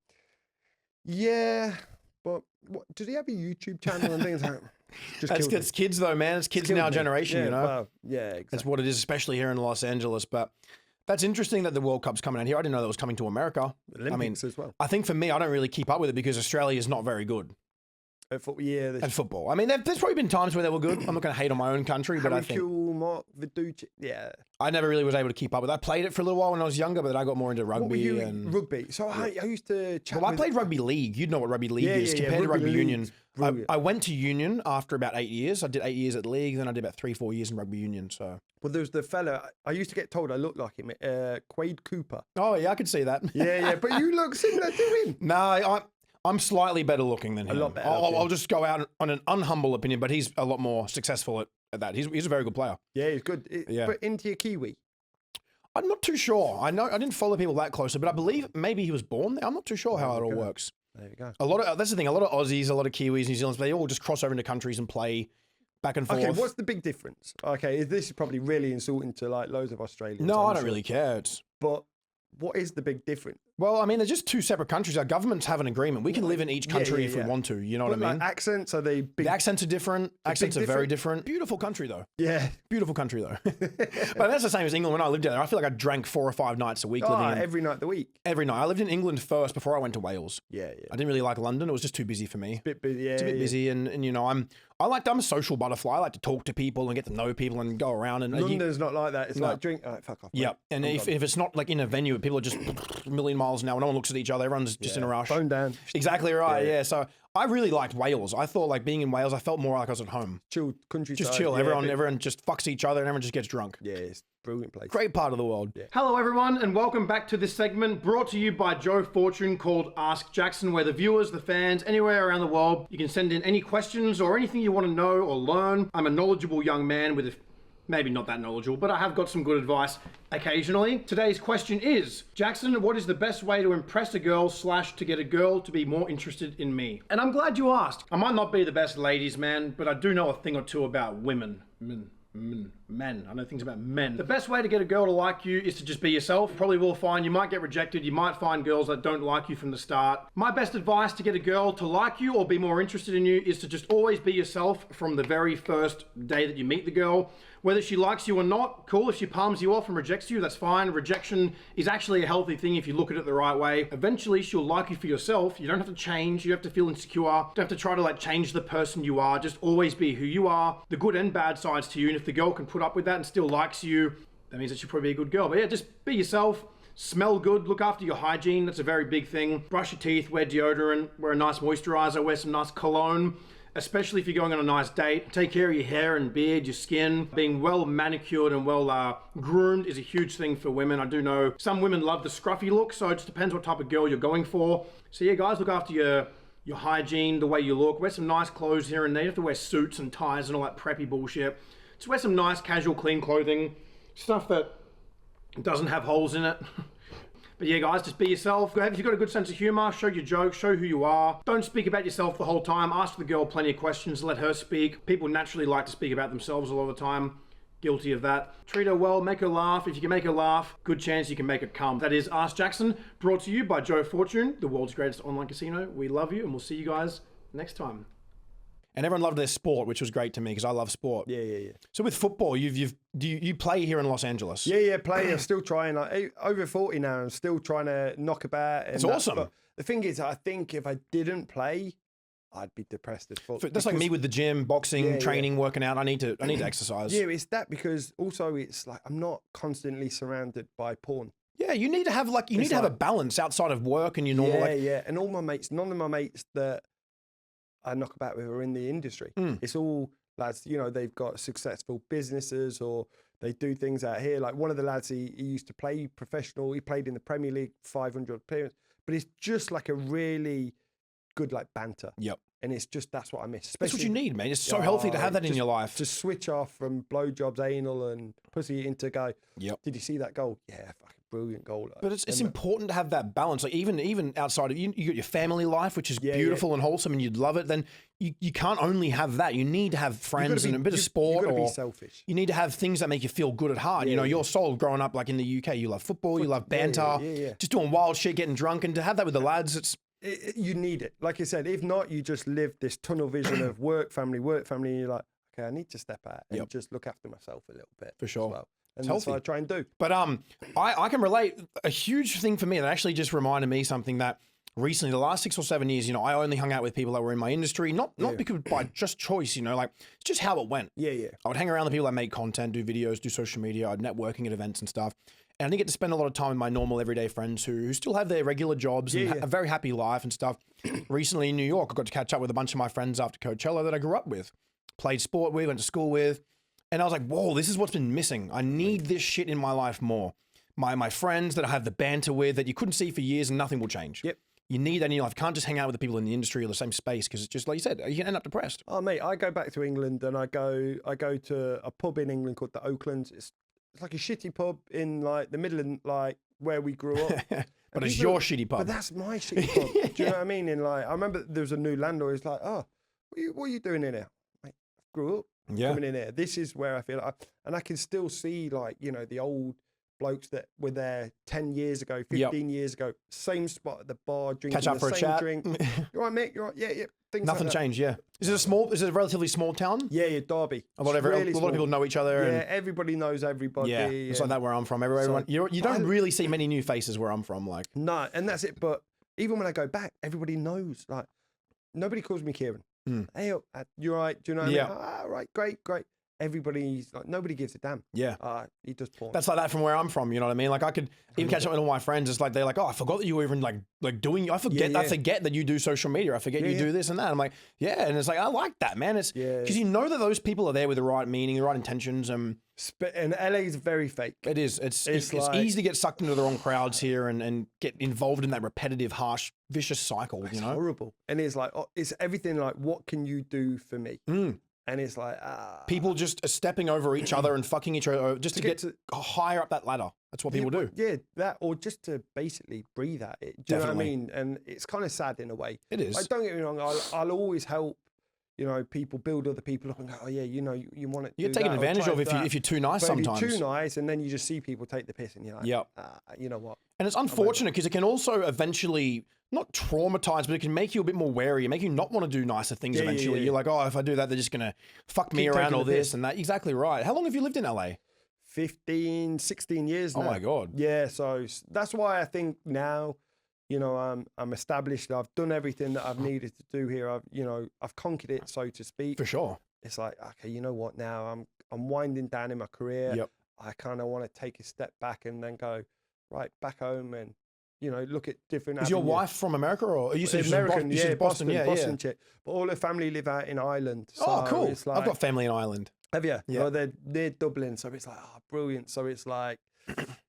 yeah, but what, does he have a YouTube channel and things like that? It's kids though, man. It's kids in our generation, you know? Well, yeah, exactly. That's what it is, especially here in Los Angeles. But that's interesting that the World Cup's coming out here. I didn't know that was coming to America. Olympics as well. I think for me, I don't really keep up with it because Australia is not very good at football. I mean, there's probably been times where they were good. I'm not going to hate on my own country, but I think Mark Viducci, yeah. I never really was able to keep up with it. I played it for a little while when I was younger, but then I got more into rugby. Rugby. So I used to chat. Well, I played rugby league. You'd know what rugby league is compared to rugby union. I went to union after about 8 years. I did 8 years at league, then I did about 3-4 years in rugby union. So, well, there's the fella I used to get told I looked like him, Quade Cooper. Oh yeah, I could see that. Yeah, but you look similar to him. No, I'm slightly better looking than him. A lot better. I'll just go out on an unhumble opinion, but he's a lot more successful at that. He's a very good player. Yeah, he's good. But into your Kiwi. I'm not too sure. I know I didn't follow people that closely, but I believe maybe he was born there. I'm not too sure how it all works. There you go. That's the thing. A lot of Aussies, a lot of Kiwis, New Zealanders, they all just cross over into countries and play back and forth. Okay, what's the big difference? Okay, this is probably really insulting to like loads of Australians. No, I don't really care. But what is the big difference? Well, I mean, they're just two separate countries. Our governments have an agreement. We can live in each country if we want to. You know what I mean? Like accents, are they big? The accents are different. Accents are very different. Beautiful country, though. Yeah. Beautiful country, though. But that's the same as England. When I lived there, I feel like I drank 4 or 5 nights a week. Every night of the week. Every night. I lived in England first before I went to Wales. Yeah. I didn't really like London. It was just too busy for me. It's a bit busy. It's a bit busy, and you know, I'm a social butterfly. I like to talk to people and get to know people and go around. And London's not like that. It's like drink. All right, fuck off. Yeah, and if it's not like in a venue, people are just a million miles an hour. No one looks at each other. Everyone's just in a rush. Phone down. Exactly right. Yeah. So I really liked Wales. I thought like being in Wales, I felt more like I was at home. Chill countryside. Just chill. Everyone just fucks each other and everyone just gets drunk. Yeah, it's a brilliant place. Great part of the world. Yeah. Hello everyone, and welcome back to this segment brought to you by Joe Fortune called Ask Jackson, where the viewers, the fans, anywhere around the world, you can send in any questions or anything you want to know or learn. I'm a knowledgeable young man with maybe not that knowledgeable, but I have got some good advice occasionally. Today's question is, Jackson, what is the best way to impress a girl / to get a girl to be more interested in me? And I'm glad you asked. I might not be the best ladies man, but I do know a thing or two about women. Men. I know things about men. The best way to get a girl to like you is to just be yourself. Probably will find you might get rejected. You might find girls that don't like you from the start. My best advice to get a girl to like you or be more interested in you is to just always be yourself from the very first day that you meet the girl. Whether she likes you or not, cool. If she palms you off and rejects you, that's fine. Rejection is actually a healthy thing if you look at it the right way. Eventually, she'll like you for yourself. You don't have to change. You have to feel insecure. You don't have to try to like change the person you are. Just always be who you are, the good and bad sides to you. And if the girl can put up with that and still likes you, that means that she'll probably be a good girl. But yeah, just be yourself. Smell good, look after your hygiene. That's a very big thing. Brush your teeth, wear deodorant, wear a nice moisturizer, wear some nice cologne. Especially if you're going on a nice date. Take care of your hair and beard, your skin. Being well manicured and well groomed is a huge thing for women. I do know some women love the scruffy look, so it just depends what type of girl you're going for. So yeah, guys, look after your hygiene, the way you look. Wear some nice clothes here and there. You have to wear suits and ties and all that preppy bullshit. Just wear some nice, casual, clean clothing. Stuff that doesn't have holes in it. But yeah, guys, just be yourself. If you've got a good sense of humor, show your jokes, show who you are. Don't speak about yourself the whole time. Ask the girl plenty of questions, let her speak. People naturally like to speak about themselves a lot of the time. Guilty of that. Treat her well, make her laugh. If you can make her laugh, good chance you can make it come. That is Ask Jackson, brought to you by Joe Fortune, the world's greatest online casino. We love you, and we'll see you guys next time. And everyone loved their sport, which was great to me because I love sport. Yeah. So with football, do you play here in Los Angeles? Yeah, play. I'm still trying. Like over 40 now. I'm still trying to knock about. It's awesome. But the thing is, I think if I didn't play, I'd be depressed as fuck. That's like me with the gym, boxing, training, working out. I need to exercise. Yeah, it's that because also it's like I'm not constantly surrounded by porn. Yeah, you need to have have a balance outside of work and your normal. Yeah. And all my mates, none of my mates that I knock about with are in the industry. It's all lads, you know, they've got successful businesses or they do things out here. Like one of the lads, he used to play professional. He played in the Premier League, 500 appearances, but it's just like a really good like banter. Yep. And it's just, that's what I miss. That's what you need, man. It's so healthy to have that in your life. To switch off from blowjobs, anal and pussy into go, Yep. did you see that goal? Yeah, fucking brilliant goal. But it's important to have that balance. Like even outside of you got your family life, which is beautiful and wholesome, and you'd love it. Then you can't only have that. You need to have friends and a bit of sport. You got to be selfish. You need to have things that make you feel good at heart. You know, your soul growing up like in the UK, you love football, you love banter, just doing wild shit, getting drunk, and to have that with the lads, you need it. Like I said, if not, you just live this tunnel vision of work, family, and you're like, okay, I need to step out and just look after myself a little bit. For sure. As well. And that's what I try and do. But I can relate. A huge thing for me that actually just reminded me something that recently, the last 6 or 7 years, you know, I only hung out with people that were in my industry, not because by just choice, you know, like it's just how it went. Yeah. I would hang around the people that make content, do videos, do social media, I'd networking at events and stuff. And I didn't get to spend a lot of time with my normal everyday friends who still have their regular jobs and a very happy life and stuff. Recently in New York, I got to catch up with a bunch of my friends after Coachella that I grew up with, played sport with, went to school with. And I was like, whoa, this is what's been missing. I need this shit in my life more. My friends that I have the banter with that you couldn't see for years and nothing will change. Yep. You need that in your life. You can't just hang out with the people in the industry or the same space because it's just like you said, you can end up depressed. Oh, mate, I go back to England and I go to a pub in England called the Oaklands. It's like a shitty pub in like the middle of like where we grew up. But it's your shitty pub. But that's my shitty pub. Do you know what I mean? And like, I remember there was a new landlord. He's like, oh, what are you doing in here? Mate, I grew up coming in here. This is where I feel like, and I can still see like, you know, the old blokes that were there 10 years ago, 15 years ago, same spot at the bar, drinking Catch up the for a same chat. drink. You're right, mate. You're right. Yeah. Things Nothing like that. changed, yeah. Is it a relatively small town? Yeah, Derby. A lot of people know each other. Yeah, and everybody knows everybody. yeah, it's like that where I'm from. Everyone, you don't really see many new faces where I'm from. Like no, and that's it. But even when I go back, everybody knows. Like nobody calls me Kieran. Hey, you're right. Do you know what I mean? Ah, right, great. Everybody's like, nobody gives a damn. Yeah. He does porn. That's like that from where I'm from. You know what I mean? Like I could even catch up with all my friends. It's like, they're like, oh, I forgot that you were even like doing, I forget that you do social media. I forget you do this and that. I'm like, yeah. And it's like, I like that, man. It's because you know that those people are there with the right meaning, the right intentions. And LA is very fake. It is. It's easy to get sucked into the wrong crowds here and get involved in that repetitive, harsh, vicious cycle, you know? Horrible. And it's like, it's everything like, what can you do for me? And it's like, people just are stepping over each other and fucking each other just to get higher up that ladder. That's what people do. Yeah, that, or just to basically breathe at it. Do you know what I mean? And it's kind of sad in a way. It is. Like, don't get me wrong, I'll always help, you know, people build other people up and go, oh yeah, you know, you want to You're taken advantage of if you're too nice sometimes. If you're too nice, and then you just see people take the piss and you're like, you know what? And it's unfortunate because it can also eventually not traumatize, but it can make you a bit more wary, make you not want to do nicer things eventually. You're like, oh, if I do that, they're just going to fuck me around or this and that. Exactly right. How long have you lived in LA? 15, 16 years now. Oh my God. Yeah, so that's why I think now, you know, I'm established. I've done everything that I've needed to do here. I've conquered it, so to speak. For sure. It's like, okay, you know what? Now I'm winding down in my career. Yep. I kind of want to take a step back and then go right back home and, you know, look at different. Is your wife from America or are you American? Boston? Boston chick. But all her family live out in Ireland. So oh, cool. It's like, I've got family in Ireland. Have you? Yeah. Well, they're Dublin, so it's like, oh, brilliant. So it's like,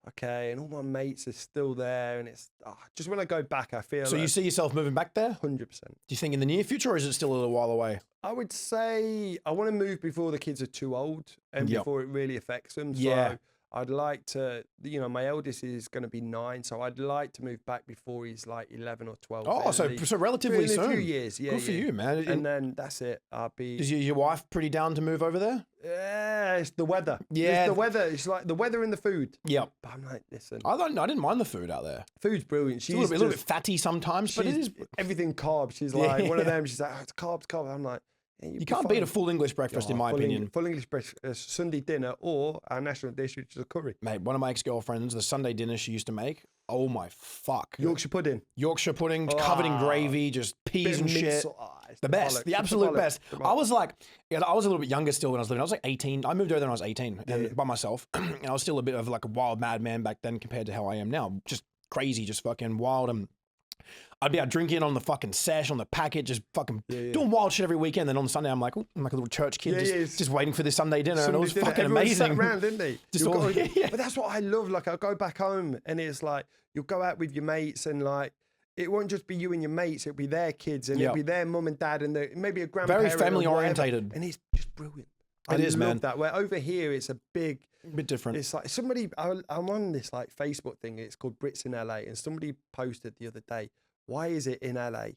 okay, and all my mates are still there, and it's just when I go back, I feel. So you see yourself moving back there? 100%. Do you think in the near future, or is it still a little while away? I would say I want to move before the kids are too old and before it really affects them. Yeah. So I'd like to, you know, my eldest is going to be 9, so I'd like to move back before he's like 11 or 12. Oh, so relatively soon. In a few years, yeah. Good for you, man. And then that's it. I'll be. Is your wife pretty down to move over there? Yeah, it's the weather. Yeah. It's the weather. It's like the weather and the food. Yep. But I'm like, listen. I didn't mind the food out there. Food's brilliant. She's a little bit fatty sometimes, but it is everything carbs. She's like one of them. She's like, oh, it's carbs. I'm like, you can't beat a full English breakfast, in my opinion. Full English breakfast, Sunday dinner, or our national dish, which is a curry. Mate, one of my ex-girlfriends, the Sunday dinner she used to make, oh my fuck. Yorkshire pudding, covered in gravy, just peas and shit. The best, the absolute best. I was like, I was a little bit younger still when I was living. I was like 18. I moved over there when I was 18 and by myself. And I was still a bit of like a wild madman back then compared to how I am now. Just crazy, just fucking wild. And I'd be out drinking on the fucking sesh, on the packet, just fucking doing wild shit every weekend. Then on Sunday, I'm like a little church kid, just waiting for this Sunday dinner. And it was fucking amazing. Sat around, didn't they? But that's what I love. Like, I'll go back home and it's like, you'll go out with your mates and like, it won't just be you and your mates. It'll be their kids, and it'll be their mum and dad, and maybe a grandparent. Very family orientated, and it's just brilliant. I It is, love man. that. Where over here, it's a bit different. It's like I'm on this like Facebook thing. It's called Brits in LA, and somebody posted the other day, why is it in LA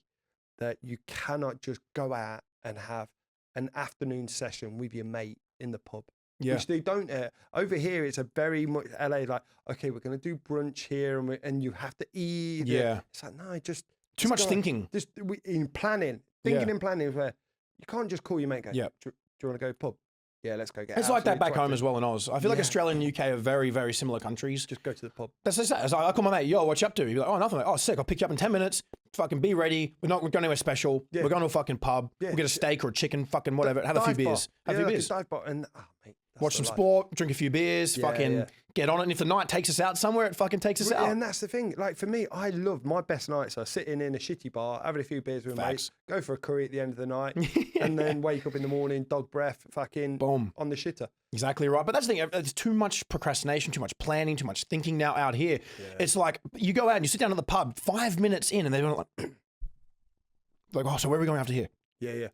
that you cannot just go out and have an afternoon session with your mate in the pub? Yeah. Which they don't. Over here, it's a very much LA like, okay, we're going to do brunch here, and you have to eat. Yeah. It's like, no, just too much thinking. Just in planning, thinking and planning. Where you can't just call your mate. And go, do you want to go pub? Yeah, let's go get. It's like that back home as well in Oz. I feel like Australia and UK are very, very similar countries. Just go to the pub. That's just that. I call my mate, yo, what you up to? He's like, oh, nothing. Like, oh, sick. I'll pick you up in 10 minutes. Fucking be ready. We're going anywhere special. Yeah. We're going to a fucking pub. Yeah. We'll get a steak or a chicken, fucking whatever. Have a few beers. Have a few beers. Dive bar and mate, watch some sport, drink a few beers, get on it. And if the night takes us out somewhere, it fucking takes us out. And that's the thing. Like for me, I love my best nights are sitting in a shitty bar, having a few beers with mates, go for a curry at the end of the night, and then wake up in the morning, dog breath, fucking boom on the shitter. Exactly right. But that's the thing. It's too much procrastination, too much planning, too much thinking now out here. Yeah. It's like you go out and you sit down at the pub 5 minutes in, and they're like, oh, so where are we going after here? Yeah.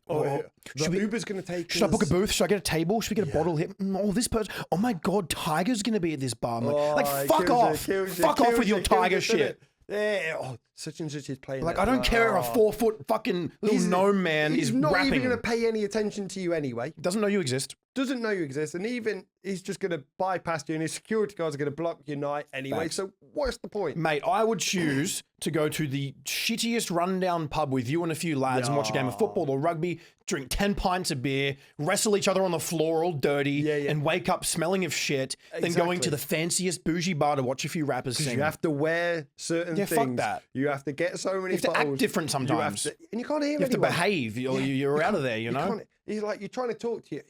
Uber's going to take Should I book a booth? Should I get a table? Should we get a bottle here? Oh, this person. Oh my God, Tiger's going to be at this bar. Like fuck off. Fuck off with your Tiger shit. Yeah. Oh, such and such is playing. Like, I don't care if a 4 foot fucking little gnome man is not rapping. even going to pay any attention to you anyway. Doesn't know you exist. Doesn't know you exist. And even he's just going to bypass you, and his security guards are going to block your night anyway. Thanks. So what's the point? Mate, I would choose to go to the shittiest rundown pub with you and a few lads and watch a game of football or rugby, drink 10 pints of beer, wrestle each other on the floor all dirty, and wake up smelling of shit, than going to the fanciest bougie bar to watch a few rappers sing. You have to wear certain things. Fuck that. You have to get so many You have to act different sometimes. And you can't hear You have to behave. You're out of there, you know? He's like, you're trying to talk to you.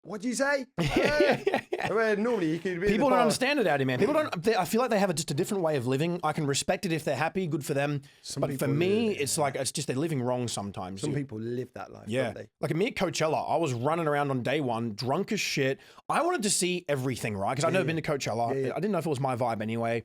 What do you say? Normally you could be people don't understand it out here, man. People don't. I feel like they have just a different way of living. I can respect it if they're happy, good for them. But for me, it's like it's just they're living wrong sometimes. Some people live that life. Yeah, don't they? Like me at Coachella, I was running around on day one, drunk as shit. I wanted to see everything, right? Because I've never been to Coachella. I didn't know if it was my vibe anyway.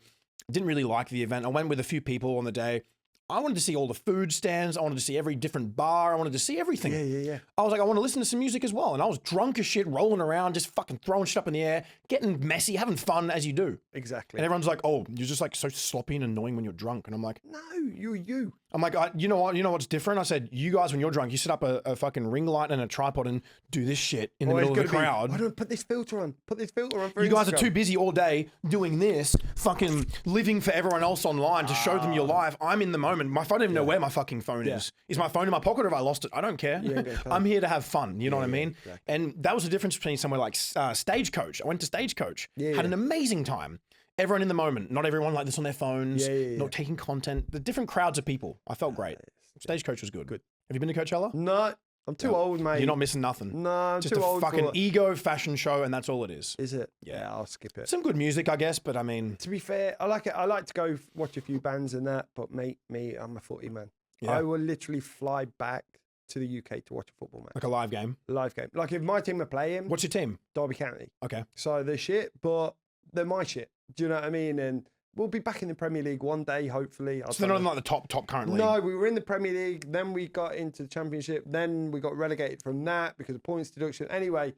I didn't really like the event. I went with a few people on the day. I wanted to see all the food stands. I wanted to see every different bar. I wanted to see everything. Yeah. I was like, I want to listen to some music as well. And I was drunk as shit, rolling around, just fucking throwing shit up in the air, getting messy, having fun as you do. Exactly. And everyone's like, oh, you're just like so sloppy and annoying when you're drunk. And I'm like, no, you're you. I'm like, you know what? You know what's different? I said, you guys, when you're drunk, you set up a fucking ring light and a tripod and do this shit in the middle of the crowd. Why don't put this filter on? Put this filter on for You guys are too busy all day doing this, fucking living for everyone else online to show them your life. I'm in the moment. My phone doesn't even know where my fucking phone is. Is my phone in my pocket or have I lost it? I don't care. I'm here to have fun. You know what I mean? Exactly. And that was the difference between somewhere like Stagecoach. I went to Stagecoach. Had an amazing time. Everyone in the moment. Not everyone like this on their phones. Not taking content. The different crowds of people. I felt great. Stagecoach was good. Have you been to Coachella? No. I'm too old, mate. You're not missing nothing. No, I'm just too old. Just a fucking ego fashion show, and that's all it is. Is it? Yeah, I'll skip it. Some good music, I guess, but I mean... To be fair, I like it. I like to go watch a few bands and that, but me, I'm a footy man. Yeah. I will literally fly back to the UK to watch a football match. Like a live game? Live game. Like if my team are playing... What's your team? Derby County. Okay. So they're shit, but they're my shit. Do you know what I mean? And we'll be back in the Premier League one day, hopefully. So they're not in like the top currently? No, we were in the Premier League, then we got into the Championship, then we got relegated from that because of points deduction. Anyway,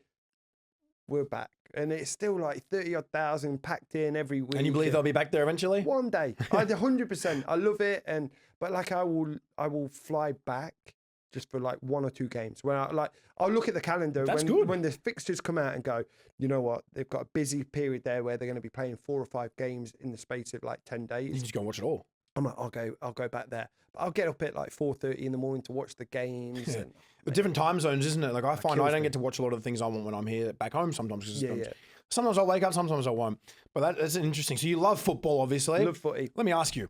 we're back. And it's still like 30-odd thousand packed in every week. And you believe they'll be back there eventually? One day. 100%. I love it. But like I will fly back just for like 1 or 2 games. Where I'll look at the calendar when the fixtures come out and go, you know what, they've got a busy period there where they're going to be playing 4 or 5 games in the space of like 10 days. You just go and watch it all. I'm like, I'll go back there. But I'll get up at like 4:30 in the morning to watch the games. Yeah. And, different time zones, isn't it? Like I find I don't get to watch a lot of the things I want when I'm here back home sometimes. Sometimes I'll wake up, sometimes I won't. But that's interesting. So you love football, obviously. Love footy. Let me ask you.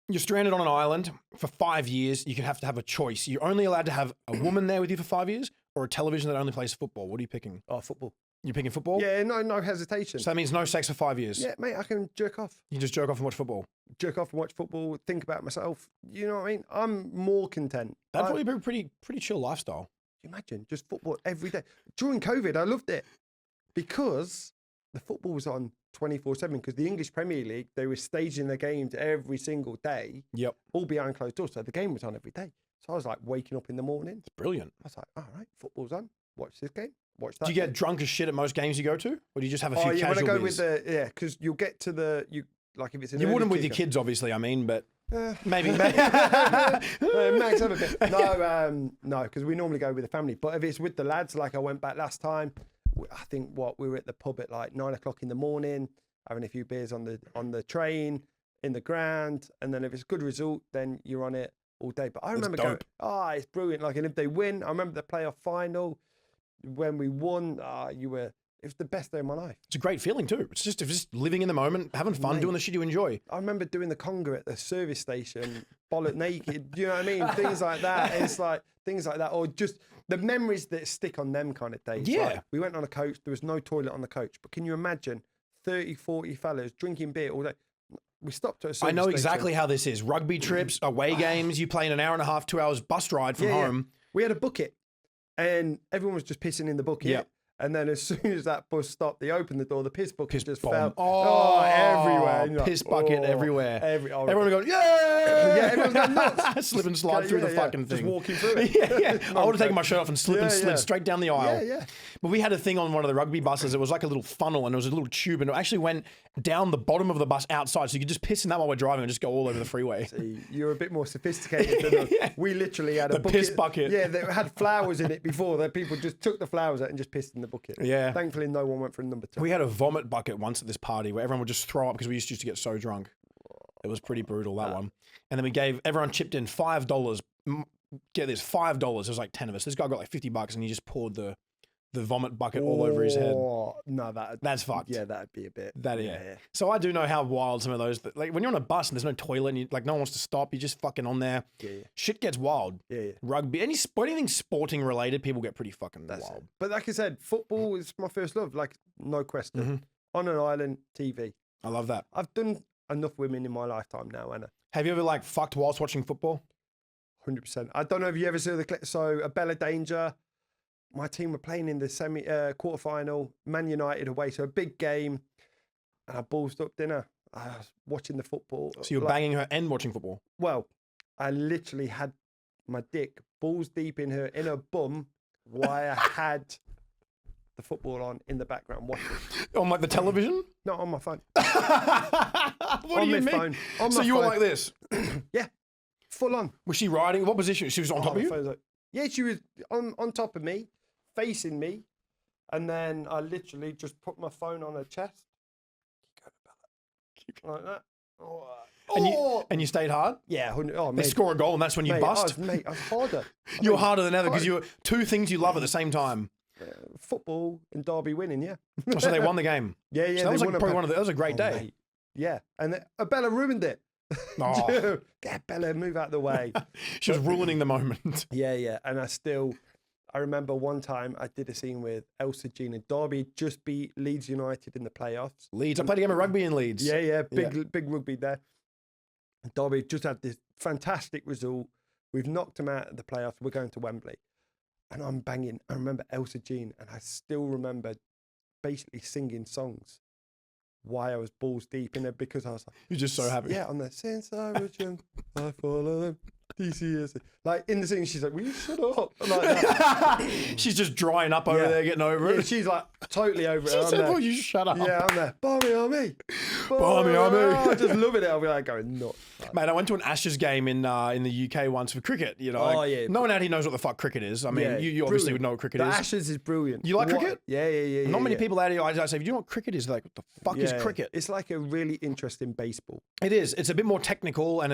You're stranded on an island for 5 years. You have to have a choice. You're only allowed to have a woman there with you for 5 years or a television that only plays football. What are you picking? Oh, football. You're picking football? Yeah, no hesitation. So that means no sex for 5 years? Yeah, mate, I can jerk off. You just jerk off and watch football? Jerk off and watch football, think about myself. You know what I mean? I'm more content. That'd probably be a pretty chill lifestyle. Imagine, just football every day. During COVID, I loved it because the football was on 24/7 because the English Premier League, they were staging their games every single day. Yep. All behind closed doors. So the game was on every day. So I was like waking up in the morning. It's brilliant. I was like, all right, football's on. Watch this game. Watch that. Do you get game. drunk as shit at most games you go to? Or do you just have a few Oh, yeah, casual when I go beers? with the, because you'll get to the, like if it's an You early wouldn't with your kicker- kids, obviously, I mean, but maybe. Max, have a bit. No, because we normally go with the family. But if it's with the lads, like I went back last time, I think we were at the pub at like 9 o'clock in the morning, having a few beers on the train, in the ground, and then if it's a good result, then you're on it all day. But I remember going, it's brilliant. Like, and if they win, I remember the playoff final when we won. It was the best day of my life. It's a great feeling too. It's just living in the moment, having fun, doing the shit you enjoy. I remember doing the conga at the service station, bollock naked. Do you know what I mean? Things like that. It's like things like that, or just the memories that stick on them kind of days. Yeah. Like, we went on a coach. There was no toilet on the coach. But can you imagine 30, 40 fellas drinking beer all day? We stopped at a service I know station. exactly how this is. Rugby trips, away games, you play in an hour and a half, 2 hours bus ride from home. We had a bucket, and everyone was just pissing in the bucket. Yep. And then as soon as that bus stopped, they opened the door, the piss bucket just bomb. fell. Oh, everywhere. And you're piss like, bucket everywhere. Everyone Everyone going, yeah! Yeah, everyone's going nuts. Slip and slide through the fucking just thing. walking through it. yeah. I would have taken my shirt off and slip and slid straight down the aisle. Yeah. But we had a thing on one of the rugby buses. It was like a little funnel and it was a little tube and it actually went down the bottom of the bus outside. So you could just piss in that while we're driving and just go all over the freeway. See, you're a bit more sophisticated than us. We literally had a bucket. Piss bucket. Yeah, that had flowers in it before. That people just took the flowers out and just pissed in the bucket. Yeah. Thankfully, no one went for number 2. We had a vomit bucket once at this party where everyone would just throw up because we used to get so drunk. It was pretty brutal, that one. And then everyone chipped in $5. Get this, $5. It was like 10 of us. This guy got like $50 and he just poured the vomit bucket all over his head. No, that's fucked. Yeah, that'd be a bit. Yeah. So I do know how wild some of those, like when you're on a bus and there's no toilet and no one wants to stop, you're just fucking on there. Yeah. Shit gets wild. Yeah. Rugby, anything sporting related, people get pretty fucking wild. It. But like I said, football is my first love. Like, no question. Mm-hmm. On an island, TV. I love that. I've done enough women in my lifetime now, Anna. Have you ever fucked whilst watching football? 100%. I don't know if you ever saw the clip. So, a Bella Danger. My team were playing in the quarterfinal, Man United away, so a big game. And I ballsed up dinner. I was watching the football. So you're banging her and watching football? Well, I literally had my dick balls deep in her bum while I had the football on in the background watching. On the television? No, on my phone. What do you mean? Phone. On so my you were phone. like this? Yeah, full on. Was she riding? What position? She was on top of you? Yeah, she was on top of me, facing me, and then I literally just put my phone on her chest. Keep going, like that. And you stayed hard? Yeah. They They score a goal and that's when you bust? I was harder. You're harder than ever because you were two things you love at the same time. Football and Derby winning, yeah. So they won the game. Yeah. So that was that was a great day. Mate. Yeah, and Bella ruined it. Oh. Get Bella, move out the way. She was ruining the moment. Yeah. And I remember one time I did a scene with Elsa Jean and Derby just beat Leeds United in the playoffs. Leeds. I played a game of rugby in Leeds. Yeah. Big rugby there. And Derby just had this fantastic result. We've knocked them out of the playoffs. We're going to Wembley. And I'm banging. I remember Elsa Jean, and I still remember basically singing songs why I was balls deep in it because I was like, you're just so happy. Yeah, on the since I was young, I follow them. DCS. Like in the scene, she's like, will you shut up? Like that. She's just drying up over there, getting over it. She's like totally over it. She said, will you shut up? Yeah, I'm there. Barmy on me. Barmy on me. I just loving it. I'll be like going nuts. Mate, I went to an Ashes game in the UK once for cricket. You know, no one out here knows what the fuck cricket is. I mean, you obviously would know what cricket is. The Ashes is brilliant. You like cricket? Yeah. Not many people out here. I say, do you know what cricket is? Like, what the fuck is cricket? It's like a really interesting baseball. It is. It's a bit more technical, and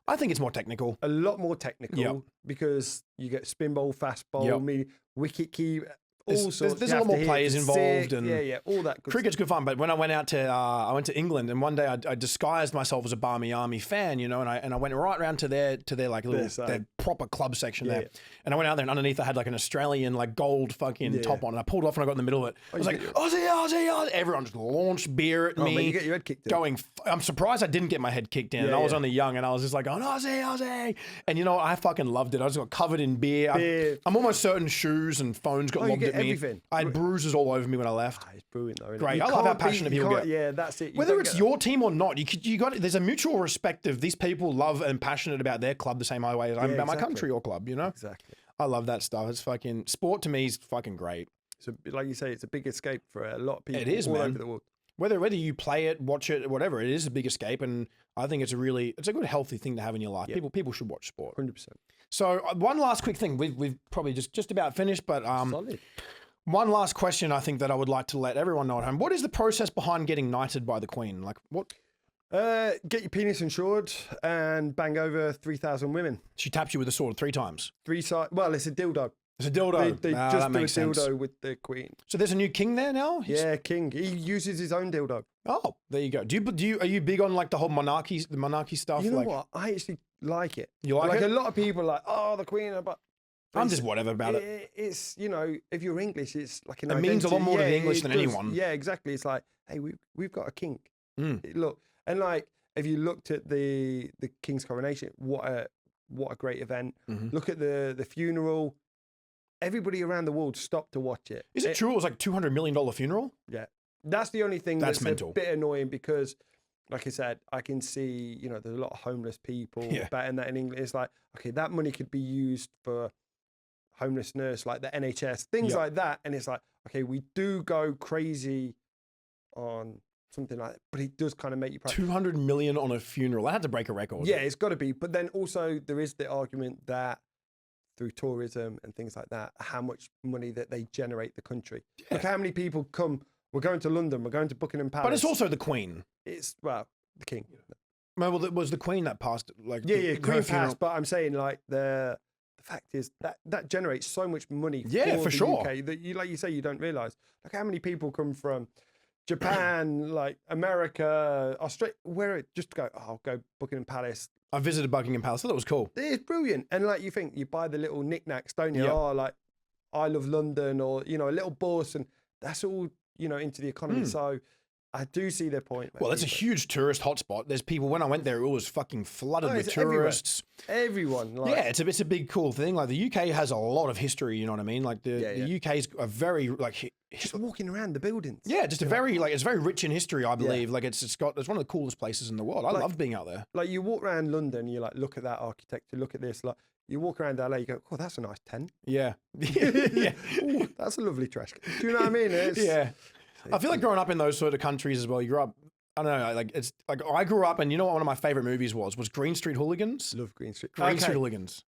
I think it's more technical. A lot more technical because you get spin bowl, fast bowl, wicket key. There's a lot more players involved, and all that. Cricket's good fun. But when I went out to, I went to England, and one day I disguised myself as a Barmy Army fan, you know, and I went right around to their like little their proper club section there, and I went out there, and underneath I had like an Australian like gold fucking top on, and I pulled off, and I got in the middle of it. I was like, Aussie. Everyone just launched beer at me. Man, you get your head kicked in. I'm surprised I didn't get my head kicked in, and I was only young, and I was just like, and you know what? I fucking loved it. I just got covered in beer. I'm almost certain shoes and phones got lobbed at with me. everything. I had bruises all over me when I left. It's brilliant though. Isn't Great. it? I love how passionate people get. Yeah, that's it. Whether it's your team or not, you got there's a mutual respect of these people love and passionate about their club the same way as I'm about my country or club, you know? Exactly. I love that stuff. It's fucking sport to me is fucking great. So like you say, it's a big escape for a lot of people It is, all man. over the world. Whether you play it, watch it, whatever, it is a big escape, and I think it's a good healthy thing to have in your life. People should watch sport. 100%. So one last quick thing, we've probably just about finished, but Solid. one last question I think that I would like to let everyone know at home. What is the process behind getting knighted by the Queen? Like what? Get your penis insured and bang over 3,000 women. She taps you with a sword 3 times. Well, it's a dildo. It's a dildo. They that just do a makes sense. dildo with the Queen. So there's a new king there now? Yeah, king. He uses his own dildo. Oh, there you go. Are you big on like the whole monarchy stuff? You know like, what? I actually like it. You like it? A lot of people are like, oh, the Queen, but I'm just whatever about it. It's, you know, if you're English, it's like an It means a lot more to the English than anyone. Yeah, exactly. It's like, hey, we've got a king. Mm. Look, and like, if you looked at the king's coronation, what a great event. Mm-hmm. Look at the funeral. Everybody around the world stopped to watch it. Is it true it was like $200 million funeral? Yeah. That's the only thing That's that's mental. a bit annoying because, like I said, I can see, you know, there's a lot of homeless people betting that in England. It's like, okay, that money could be used for homelessness, like the NHS, things like that. And it's like, okay, we do go crazy on something like that, but it does kind of make you proud. 200 million on a funeral. I had to break a record. Yeah, it's got to be. But then also there is the argument that through tourism and things like that, how much money that they generate the country. Yeah. Look how many people come. We're going to London. We're going to Buckingham Palace. But it's also the Queen. It's, well, the king. Well, it was the Queen that passed. Like Queen passed. But I'm saying like the fact is that generates so much money. For sure. UK that you, like you say, you don't realise. Like how many people come from Japan, like America, Australia, where it just go, oh, I'll go Buckingham Palace. I visited Buckingham Palace. I thought it was cool. It's brilliant. And like you think, you buy the little knickknacks, don't you? Yep. Oh, like I love London, or, you know, a little bus, and that's all, you know, into the economy. So I do see their point. Well, it's a huge tourist hotspot. There's people, when I went there, it was fucking flooded with tourists. Everyone. Like, yeah, it's a big, cool thing. Like the UK has a lot of history, you know what I mean? Like the UK's a very, like... Just walking around the buildings. Yeah, just a very, like, it's very rich in history, I believe. Like it's one of the coolest places in the world. I love being out there. Like you walk around London, you like, look at that architecture, look at this. Like you walk around LA, you go, oh, that's a nice tent. Yeah. Yeah. Ooh, that's a lovely trash can. Do you know what I mean? Yeah. I feel like growing up in those sort of countries as well, you grew up, I don't know, like it's like I grew up and you know what one of my favorite movies was Green Street Hooligans. Love Green Street. Green Street Hooligans.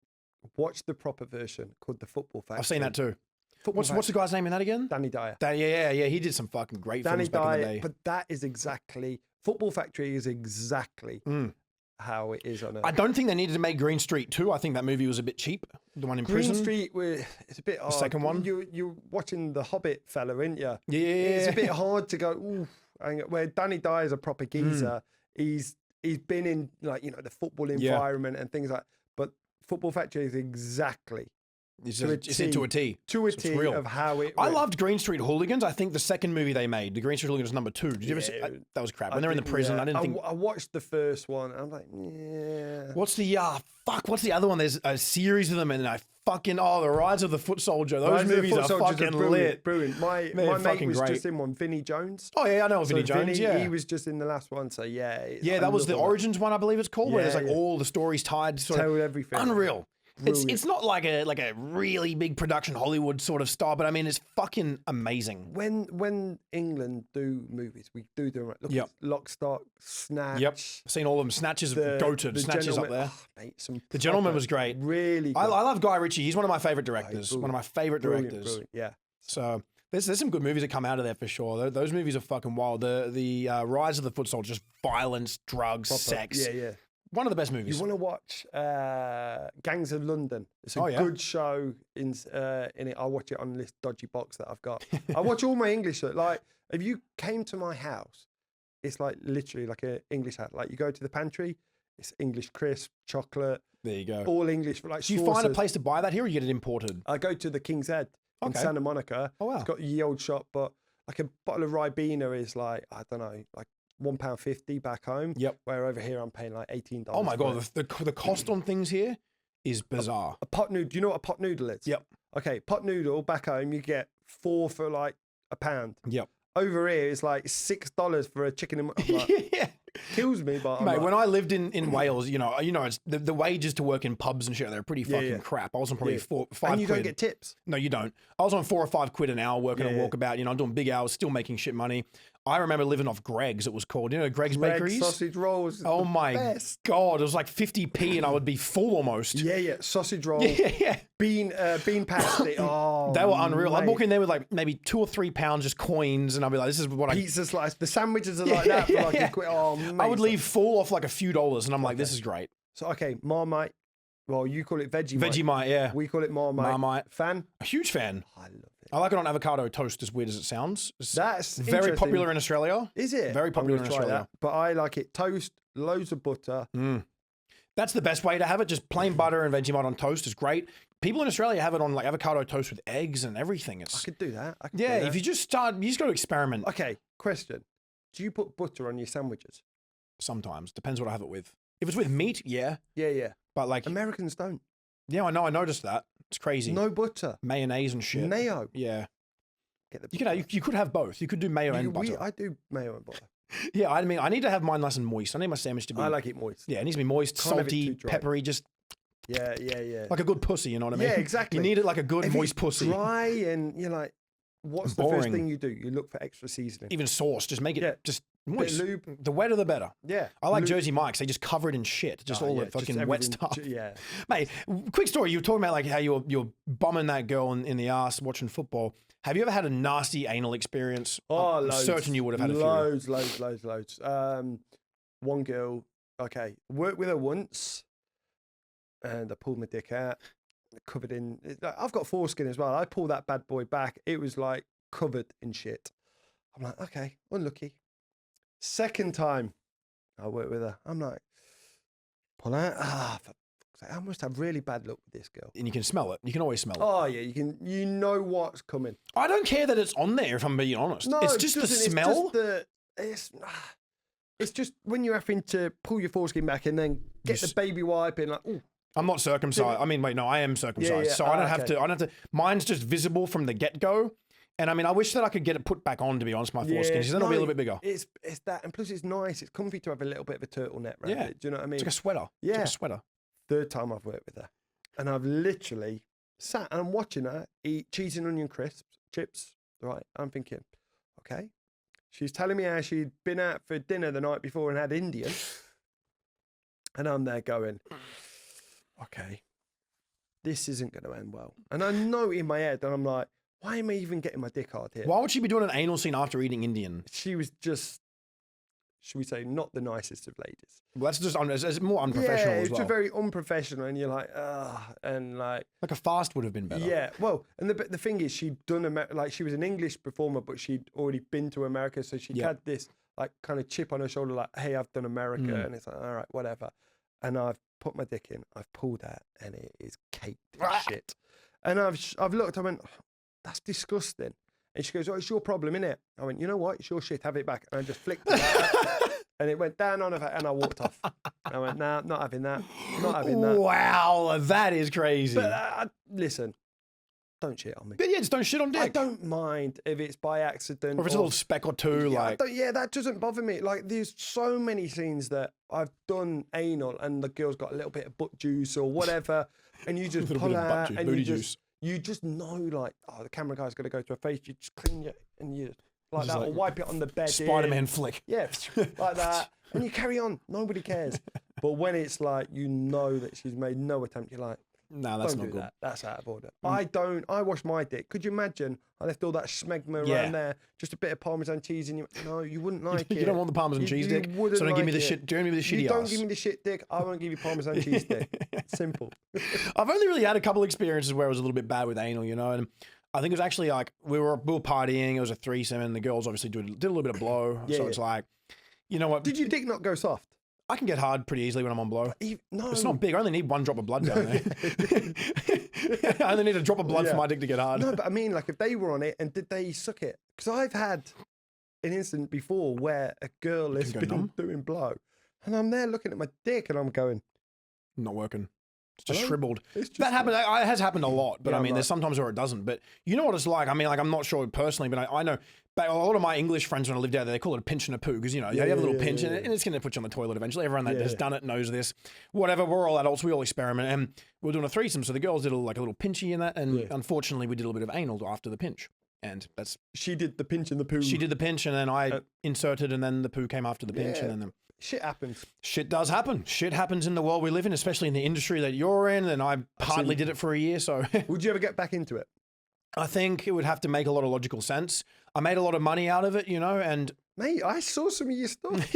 Watch the proper version called The Football Factory. I've seen that too. What's the guy's name in that again? Danny Dyer. Yeah. He did some fucking great films back in the day. But that is exactly, Football Factory is exactly how it is on Earth. I don't think they needed to make Green Street 2. I think that movie was a bit cheap. The one in prison. Green Street, it's a bit hard. The second one? You're watching The Hobbit fella, aren't you? Yeah. It's a bit hard to go, ooh. Where Danny Dyer's a proper geezer. He's been in, like, you know, the football environment and things like, but Football Factory is exactly it's to a T. To a T of how it I loved Green Street Hooligans. I think the second movie they made, the Green Street Hooligans number 2. Did you ever see that? Was crap. When they're in the prison, I didn't think... I watched the first one, and I'm like, yeah. What's the other one? There's a series of them, and I fucking... Oh, The Rise of the Foot Soldier. Those movies are fucking lit. Brilliant. My mate was just in one, Vinnie Jones. Oh, yeah, I know Vinnie Jones, He was just in the last one, so yeah. Yeah, that was the Origins one, I believe it's called, where there's like all the stories tied. Tell everything. Unreal. It's not like a really big production Hollywood sort of style, but I mean it's fucking amazing. When England do movies, we do them. Look at Lock, Stock, Snatch. Yep, I've seen all of them. Snatch is goated. Snatch is up there. Oh, mate, the Gentleman was great. Really good. I love Guy Ritchie. He's one of my favorite directors. One of my favorite directors. Brilliant. Yeah. So there's some good movies that come out of there for sure. Those movies are fucking wild. The Rise of the Foot Soldier, just violence, drugs, sex. Yeah. One of the best movies. You want to watch Gangs of London? It's a good show in it. I'll watch it on this dodgy box that I've got. I watch all my English. Like, if you came to my house, it's like literally like an English house. Like you go to the pantry, it's English crisp, chocolate. There you go. All English. Like, do you find a place to buy that here, or you get it imported? I go to the King's Head in Santa Monica. Oh wow! It's got a ye old shop, but like a bottle of Ribena is like, I don't know, like £1.50 back home. Yep. Where over here I'm paying like $18. Oh my god, the cost on things here is bizarre. A pot noodle. Do you know what a pot noodle is? Yep. Okay, pot noodle back home you get 4 for like £1. Yep. Over here, it's like $6 for a chicken. I'm like, Yeah. kills me, but I'm Mate, like, when I lived in Wales, it's the wages to work in pubs and shit, they're pretty fucking crap. I was on probably 4 or 5 and you quid. don't get tips. No, you don't. I was on 4 or 5 quid an hour working on walkabout. I'm doing big hours, still making shit money. I remember living off Greg's, it was called. Greg's Bakeries? Sausage rolls. Oh my God. It was like 50p and I would be full almost. Yeah. Sausage roll. Yeah. Bean pasty. Oh, they were unreal. mate. I'd walk in there with like maybe 2 or 3 pounds just coins and I'd be like, this is what Pizza slice. The sandwiches are like that for like a quid. Oh, mate. I would leave full off like a few dollars and I'm like, this is great. So, okay, Marmite. Well, you call it Vegemite. Vegemite, yeah. We call it Marmite. Marmite. Fan? A huge fan. I love it. I like it on avocado toast, as weird as it sounds. That's very interesting. popular in Australia. Is it? Very popular in I'm gonna try Australia. that. But I like it toast, loads of butter. That's the best way to have it. Just plain butter and Vegemite on toast is great. People in Australia have it on like avocado toast with eggs and everything. I could do that. If you just got to experiment. Okay, question. Do you put butter on your sandwiches? Sometimes. Depends what I have it with. If it's with meat, yeah. Yeah. But like Americans don't. Yeah, I know. I noticed that. It's crazy. No butter. Mayonnaise and shit. Mayo. Yeah. You could have both. You could do mayo and butter. I do mayo and butter. Yeah, I mean, I need to have mine nice and moist. I need my sandwich to be. I like it moist. Yeah, it needs to be moist, Can't have it salty, too dry. peppery, just Yeah. like a good pussy. You know what I mean? Yeah, exactly. You need it like a good If moist it's pussy. dry and you're like, what's the first Boring. thing you do? You look for extra seasoning. Even sauce, just make it just Bit moist. of lube. The wetter, the better. Yeah. I like Lube. Jersey Mike's. They just cover it in shit, just all the just fucking wet everything. stuff. Yeah. Mate, quick story. You were talking about like how you're bumming that girl in the ass watching football. Have you ever had a nasty anal experience? Oh, I'm loads. certain you would have had a few. Loads. One girl, okay, worked with her once, and I pulled my dick out, covered in. I've got foreskin as well. I pulled that bad boy back. It was like covered in shit. I'm like, okay, unlucky. Second time I worked with her, I'm like, pull out. For fuck's sake, I must have really bad luck with this girl. And you can smell it. You can always smell it. Oh yeah, you know what's coming. I don't care that it's on there, if I'm being honest. No, it's it just the doesn't. smell. It's just when you're having to pull your foreskin back and then get the baby wipe and like, ooh. I'm not circumcised. I mean, wait, no, I am circumcised. Yeah. So I don't have to. I don't have to. Mine's just visible from the get go. And I mean, I wish that I could get it put back on, to be honest, my foreskin. Because then it'll be a little bit bigger. It's that, and plus it's nice. It's comfy to have a little bit of a turtleneck around it. Do you know what I mean? It's like a sweater. Yeah. It's like a sweater. Third time I've worked with her, and I've literally sat and I'm watching her eat cheese and onion chips. Right, I'm thinking, okay. She's telling me how she'd been out for dinner the night before and had Indian, and I'm there going, okay, this isn't going to end well. And I know in my head, and I'm like, why am I even getting my dick hard here? Why would she be doing an anal scene after eating Indian? She was just, should we say, not the nicest of ladies. Well, that's just it's more unprofessional as it's well. just very unprofessional, and you're like, and like a fast would have been better. Yeah, well, and the thing is, she'd done like she was an English performer, but she'd already been to America, so she had this like kind of chip on her shoulder, like, hey, I've done America, and it's like, all right, whatever. And I've put my dick in, I've pulled out, and it is caked in shit. And I've looked, I went, that's disgusting. And she goes, oh, it's your problem, innit? I went, you know what? It's your shit, have it back. And I just flicked it out. And it went down on her, and I walked off. I went, nah, not having that. Not having that. Wow, that is crazy. But listen, don't shit on me. But yeah, just don't shit on dick. I don't mind if it's by accident. Or if it's a little speck or two, like. That doesn't bother me. Like, there's so many scenes that I've done anal, and the girl's got a little bit of butt juice or whatever, and you just pull out, and you just know, like, oh, the camera guy's going to go to her face. You just clean it, and you like that, or wipe it on the bed. Spider-Man flick. Yeah, like that. And you carry on. Nobody cares. But when it's like, you know that she's made no attempt, you're like, no, that's don't not do good. that. That's out of order. I wash my dick. Could you imagine? I left all that smegma around there, just a bit of Parmesan cheese in you. No, you wouldn't like it. You don't want the Parmesan cheese dick. So don't give me the shit. Don't give me the shitty You ass. don't give me the shit dick. I won't give you Parmesan cheese dick. Simple. I've only really had a couple experiences where it was a little bit bad with anal, you know, and I think it was actually like we were partying. It was a threesome, and the girls obviously did a little bit of blow. It's like, you know what? Did your dick not go soft? I can get hard pretty easily when I'm on blow. No. It's not big. I only need one drop of blood down there. I only need a drop of blood for my dick to get hard. No, but I mean, like, if they were on it, and did they suck it? Because I've had an incident before where a girl has been doing blow, and I'm there looking at my dick, and I'm going, not working. It's just Hello? shriveled. It's just That happens. It has happened a lot, but Yeah, I mean, right. there's sometimes where it doesn't. But you know what it's like. I mean, like I'm not sure personally, but I know. But a lot of my English friends when I lived out there, they call it a pinch and a poo because you know you have a little pinch and it's going to put you on the toilet eventually. Everyone that has done it knows this. Whatever. We're all adults. We all experiment, and we're doing a threesome. So the girls did a little pinchy in that, and unfortunately, we did a little bit of anal after the pinch. And that's She did the pinch and the poo. she did the pinch, and then I inserted, and then the poo came after the pinch, Yeah. and then Shit happens. shit does happen. Shit happens in the world we live in, especially in the industry that you're in. And I partly did it for a year, so Would you ever get back into it? I think it would have to make a lot of logical sense. I made a lot of money out of it, you know, and Mate, I saw some of your stuff.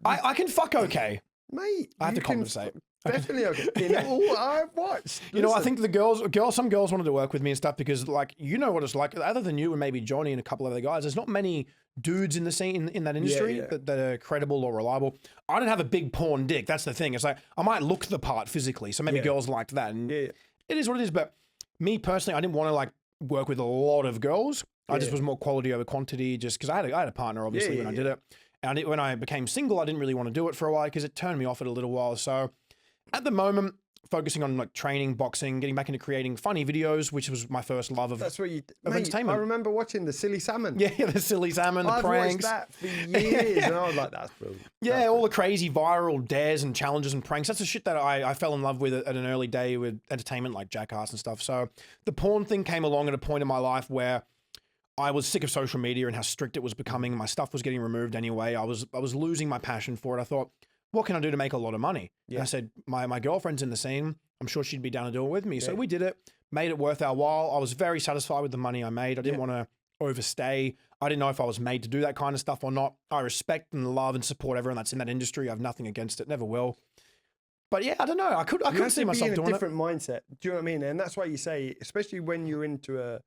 I can fuck okay. Mate, I have you to can compensate. Definitely okay. In all I've watched. You know, I Listen. think the some girls wanted to work with me and stuff because, like, you know what it's like. Other than you and maybe Johnny and a couple of other guys, there's not many dudes in the scene in that industry yeah. that are credible or reliable. I don't have a big porn dick. That's the thing. It's like I might look the part physically, so maybe girls liked that. And Yeah. it is what it is. But me personally, I didn't want to like work with a lot of girls. I just was more quality over quantity, just because I had a partner obviously when I did it. And when I became single, I didn't really want to do it for a while because it turned me off at a little while. So at the moment, focusing on like training, boxing, getting back into creating funny videos, which was my first love of, That's what you of mate, entertainment. I remember watching the silly salmon. Yeah, the silly salmon, the I've pranks. watched that for years, and I was like, "That's brilliant." Yeah, all the crazy viral dares and challenges and pranks. That's the shit that I fell in love with at an early day with entertainment like Jackass and stuff. So the porn thing came along at a point in my life where I was sick of social media and how strict it was becoming. My stuff was getting removed anyway. I was losing my passion for it. I thought, what can I do to make a lot of money? Yeah. And I said, my girlfriend's in the scene. I'm sure she'd be down to do it with me. So we did it, made it worth our while. I was very satisfied with the money I made. I didn't want to overstay. I didn't know if I was made to do that kind of stuff or not. I respect and love and support everyone that's in that industry. I have nothing against it, never will. But yeah, I don't know. I couldn't see myself doing it. In a different mindset. Do you know what I mean? And that's why you say, especially when you're into a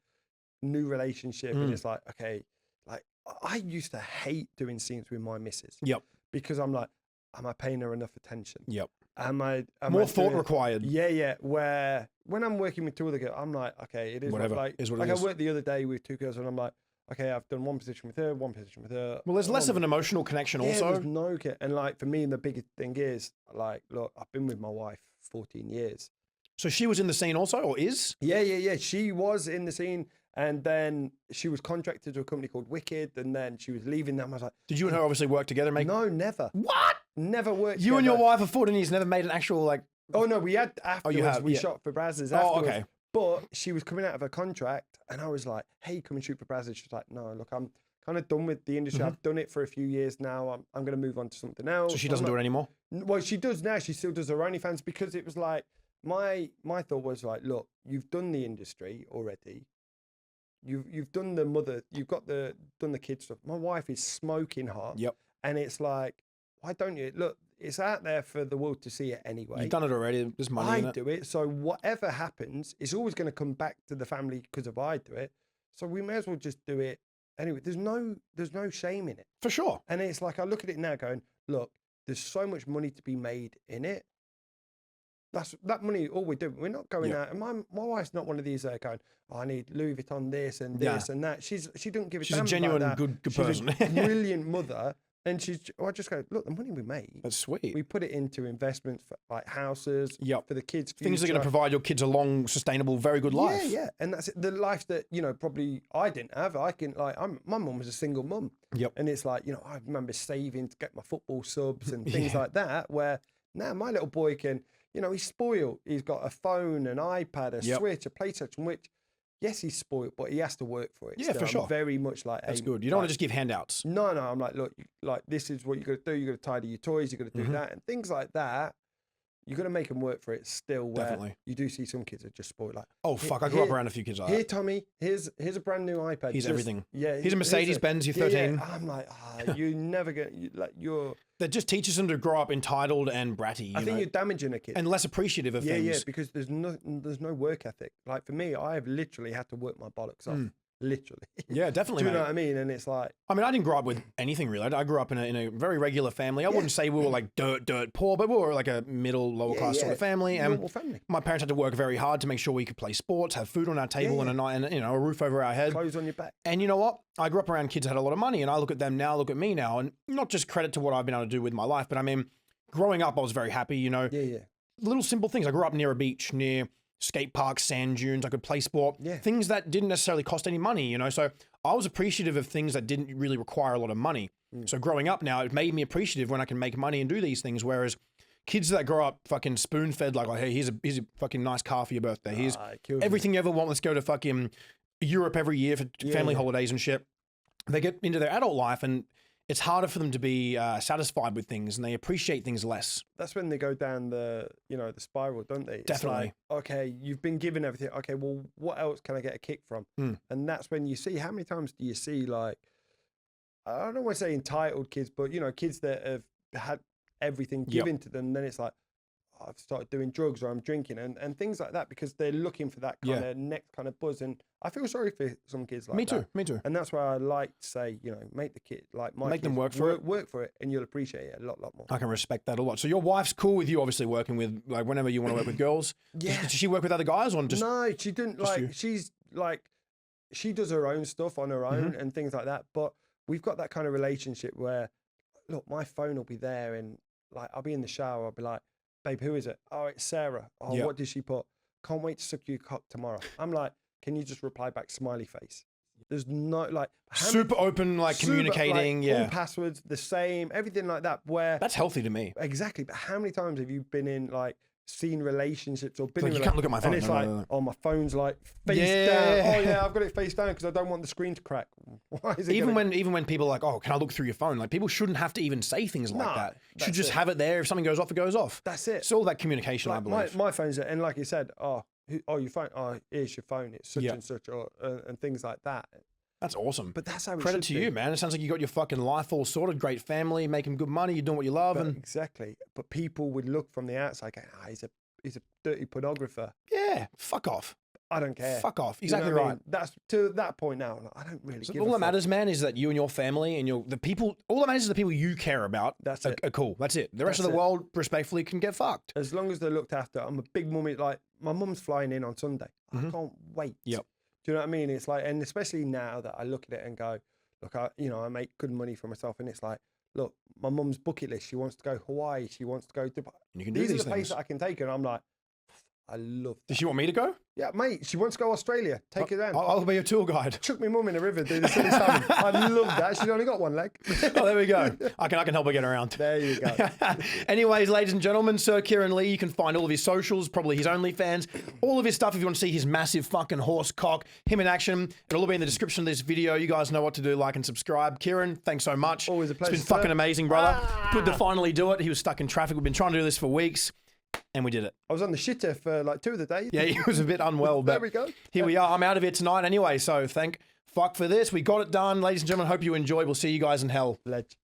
new relationship, and it's like, okay, like I used to hate doing scenes with my missus. Yep. Because I'm like, am I paying her enough attention? Yep. Am I more thought doing, required? Yeah. Where when I'm working with two other girls, I'm like, okay, it is Whatever. Like, is what like it is. I worked the other day with two girls, and I'm like, okay, I've done one position with her, one position with her. Well, there's less of an emotional connection also. There's no, and like for me, the biggest thing is like, look, I've been with my wife 14 years. So she was in the scene also, or is? Yeah. She was in the scene, and then she was contracted to a company called Wicked, and then she was leaving them. I was like, Did you and her obviously work together? no, never. What? Never worked You and together. your wife are 14 years, never made an actual like. Oh no, we had afterwards. have, we yeah. shot for Brazzers afterwards. Oh, okay. But she was coming out of her contract, and I was like, "Hey, come and shoot for Brazzers." She's like, "No, look, I'm kind of done with the industry. I've done it for a few years now. I'm going to move on to something else." So she doesn't do it anymore. Well, she does now. She still does her OnlyFans because it was like my thought was like, look, you've done the industry already. You've done the mother. You've got done the kid stuff. My wife is smoking hot. Yep. And it's like, why don't you look? It's out there for the world to see it anyway. You've done it already. There's money in I it. do it, so whatever happens, it's always going to come back to the family because of I do it. So we may as well just do it anyway. There's no shame in it For sure. And it's like I look at it now, going, look, there's so much money to be made in it. That money. All we do, we're not going out. And my wife's not one of these going, oh, I need Louis Vuitton this and this and that. She doesn't give a damn. She's a genuine about that. good She's person. a brilliant mother. And I just go, look, the money we made, That's sweet. we put it into investments for like houses, for the kids' future. Things that are going to provide your kids a long, sustainable, very good life. Yeah. And that's it. The life that, probably I didn't have. I can, like, my mum was a single mum. Yep. And it's like, I remember saving to get my football subs and things like that, where now my little boy can, he's spoiled. He's got a phone, an iPad, a Switch, a PlayStation, which, yes, he's spoiled, but he has to work for it. Yeah, still. for sure. I'm very much like, That's good. You don't want to just give handouts. No, I'm like, look, like this is what you got to do. You got to tidy your toys. You got to do that and things like that. You got to make them work for it. Still, where Definitely. you do see some kids that just spoiled. Like, Oh fuck! I grew up around a few kids like here, that. Tommy. Here's a brand new iPad. He's everything. Yeah, He's a Mercedes Benz. You're 13. Yeah. I'm like, you never get you're. That just teaches them to grow up entitled and bratty. I think you're damaging a kid and less appreciative of things. Yeah, because there's no work ethic. Like for me, I have literally had to work my bollocks off. Literally. Yeah, definitely. Do you know mate. what I mean? And it's like, I mean, I didn't grow up with anything really. I grew up in a very regular family. I wouldn't say we were like dirt poor, but we were like a middle, lower class sort of family. And normal family. my parents had to work very hard to make sure we could play sports, have food on our table, and a roof over our head, Clothes on your back. And you know what? I grew up around kids that had a lot of money, and I look at them now, look at me now, and not just credit to what I've been able to do with my life, but I mean, growing up, I was very happy. Yeah. little simple things. I grew up near a beach, near skate parks, sand dunes. I could play sport, things that didn't necessarily cost any money, you know? So I was appreciative of things that didn't really require a lot of money. So growing up now, it made me appreciative when I can make money and do these things. Whereas kids that grow up fucking spoon fed, like, oh, hey, here's a fucking nice car for your birthday. Here's everything you ever want. Let's go to fucking Europe every year for family holidays and shit. They get into their adult life and it's harder for them to be satisfied with things, and they appreciate things less. That's when they go down the spiral, don't they? Definitely. It's like, okay, you've been given everything. Okay, well, what else can I get a kick from? And that's when you see, how many times do you see, like, I don't want to say entitled kids, but, you know, kids that have had everything given to them. Then it's like, oh, I've started doing drugs or I'm drinking and things like that because they're looking for that kind of next kind of buzz. And I feel sorry for some kids like that. Me too. And that's why I like to say, you know, make the kid, like my make kids, them work for it. Work for it and you'll appreciate it a lot more. I can respect that a lot. So your wife's cool with you obviously working with, like, whenever you want to work with girls? Yeah. Does she work with other guys or just... No, she didn't. Like, you? she's like, she does her own stuff on her own and things like that. But we've got that kind of relationship where, look, my phone will be there and, like, I'll be in the shower. I'll be like, babe, who is it? Oh, it's Sarah. Oh, what did she put? Can't wait to suck your cock tomorrow. I'm like, can you just reply back smiley face? There's no, like, super open, like, communicating. Like, all passwords the same, everything like that. Where that's healthy to me. Exactly. But how many times have you been in, like, seen relationships or been like, in you can't look at my phone. And it's oh, my phone's like face down. Oh yeah, I've got it face down because I don't want the screen to crack. Why is it even when people are like, oh, can I look through your phone? Like, people shouldn't have to even say things like that. Should just have it there. If something goes off, it goes off. That's it. It's all that communication, like, I believe. My phone's there, and like you said, your phone. Oh, here's your phone. It's such and such, or and things like that. That's awesome. But that's how it credit to you, man. It sounds like you got your fucking life all sorted. Great family, making good money. You're doing what you love, and exactly. But people would look from the outside, going, he's a dirty pornographer. Yeah, fuck off. I don't care. Fuck off. Exactly you know right. I mean? That's to that point now. I don't really. So give all a that fuck. matters, man, is that you and your family and the people. All that matters is the people you care about. That's are cool. That's it. The rest of the world, respectfully, can get fucked. As long as they're looked after. I'm a big mummy. Like, my mum's flying in on Sunday. I can't wait. Yep. Do you know what I mean? It's like, and especially now that I look at it and go, look, I make good money for myself, and it's like, look, my mum's bucket list. She wants to go Hawaii. She wants to go Dubai. You can do these these are the things. places that I can take her. And I'm like, I love that. Does she want me to go? Yeah, mate. She wants to go Australia. Take her down. I'll be your tour guide. Chuck my mum in the river, do the silly salmon. I love that. She's only got one leg. Oh, there we go. I can help her get around. There you go. Anyways, ladies and gentlemen, Sir Kieran Lee, you can find all of his socials, probably his OnlyFans, all of his stuff if you want to see his massive fucking horse cock, him in action. It'll all be in the description of this video. You guys know what to do, like and subscribe. Kieran, thanks so much. Always a pleasure. It's been fucking amazing, brother. Good to finally do it. He was stuck in traffic. We've been trying to do this for weeks. And we did it. I was on the shitter for like 2 of the days. Yeah, he was a bit unwell, but there we go. Here we are. I'm out of here tonight anyway, so thank fuck for this. We got it done. Ladies and gentlemen, hope you enjoyed. We'll see you guys in hell. Ledge.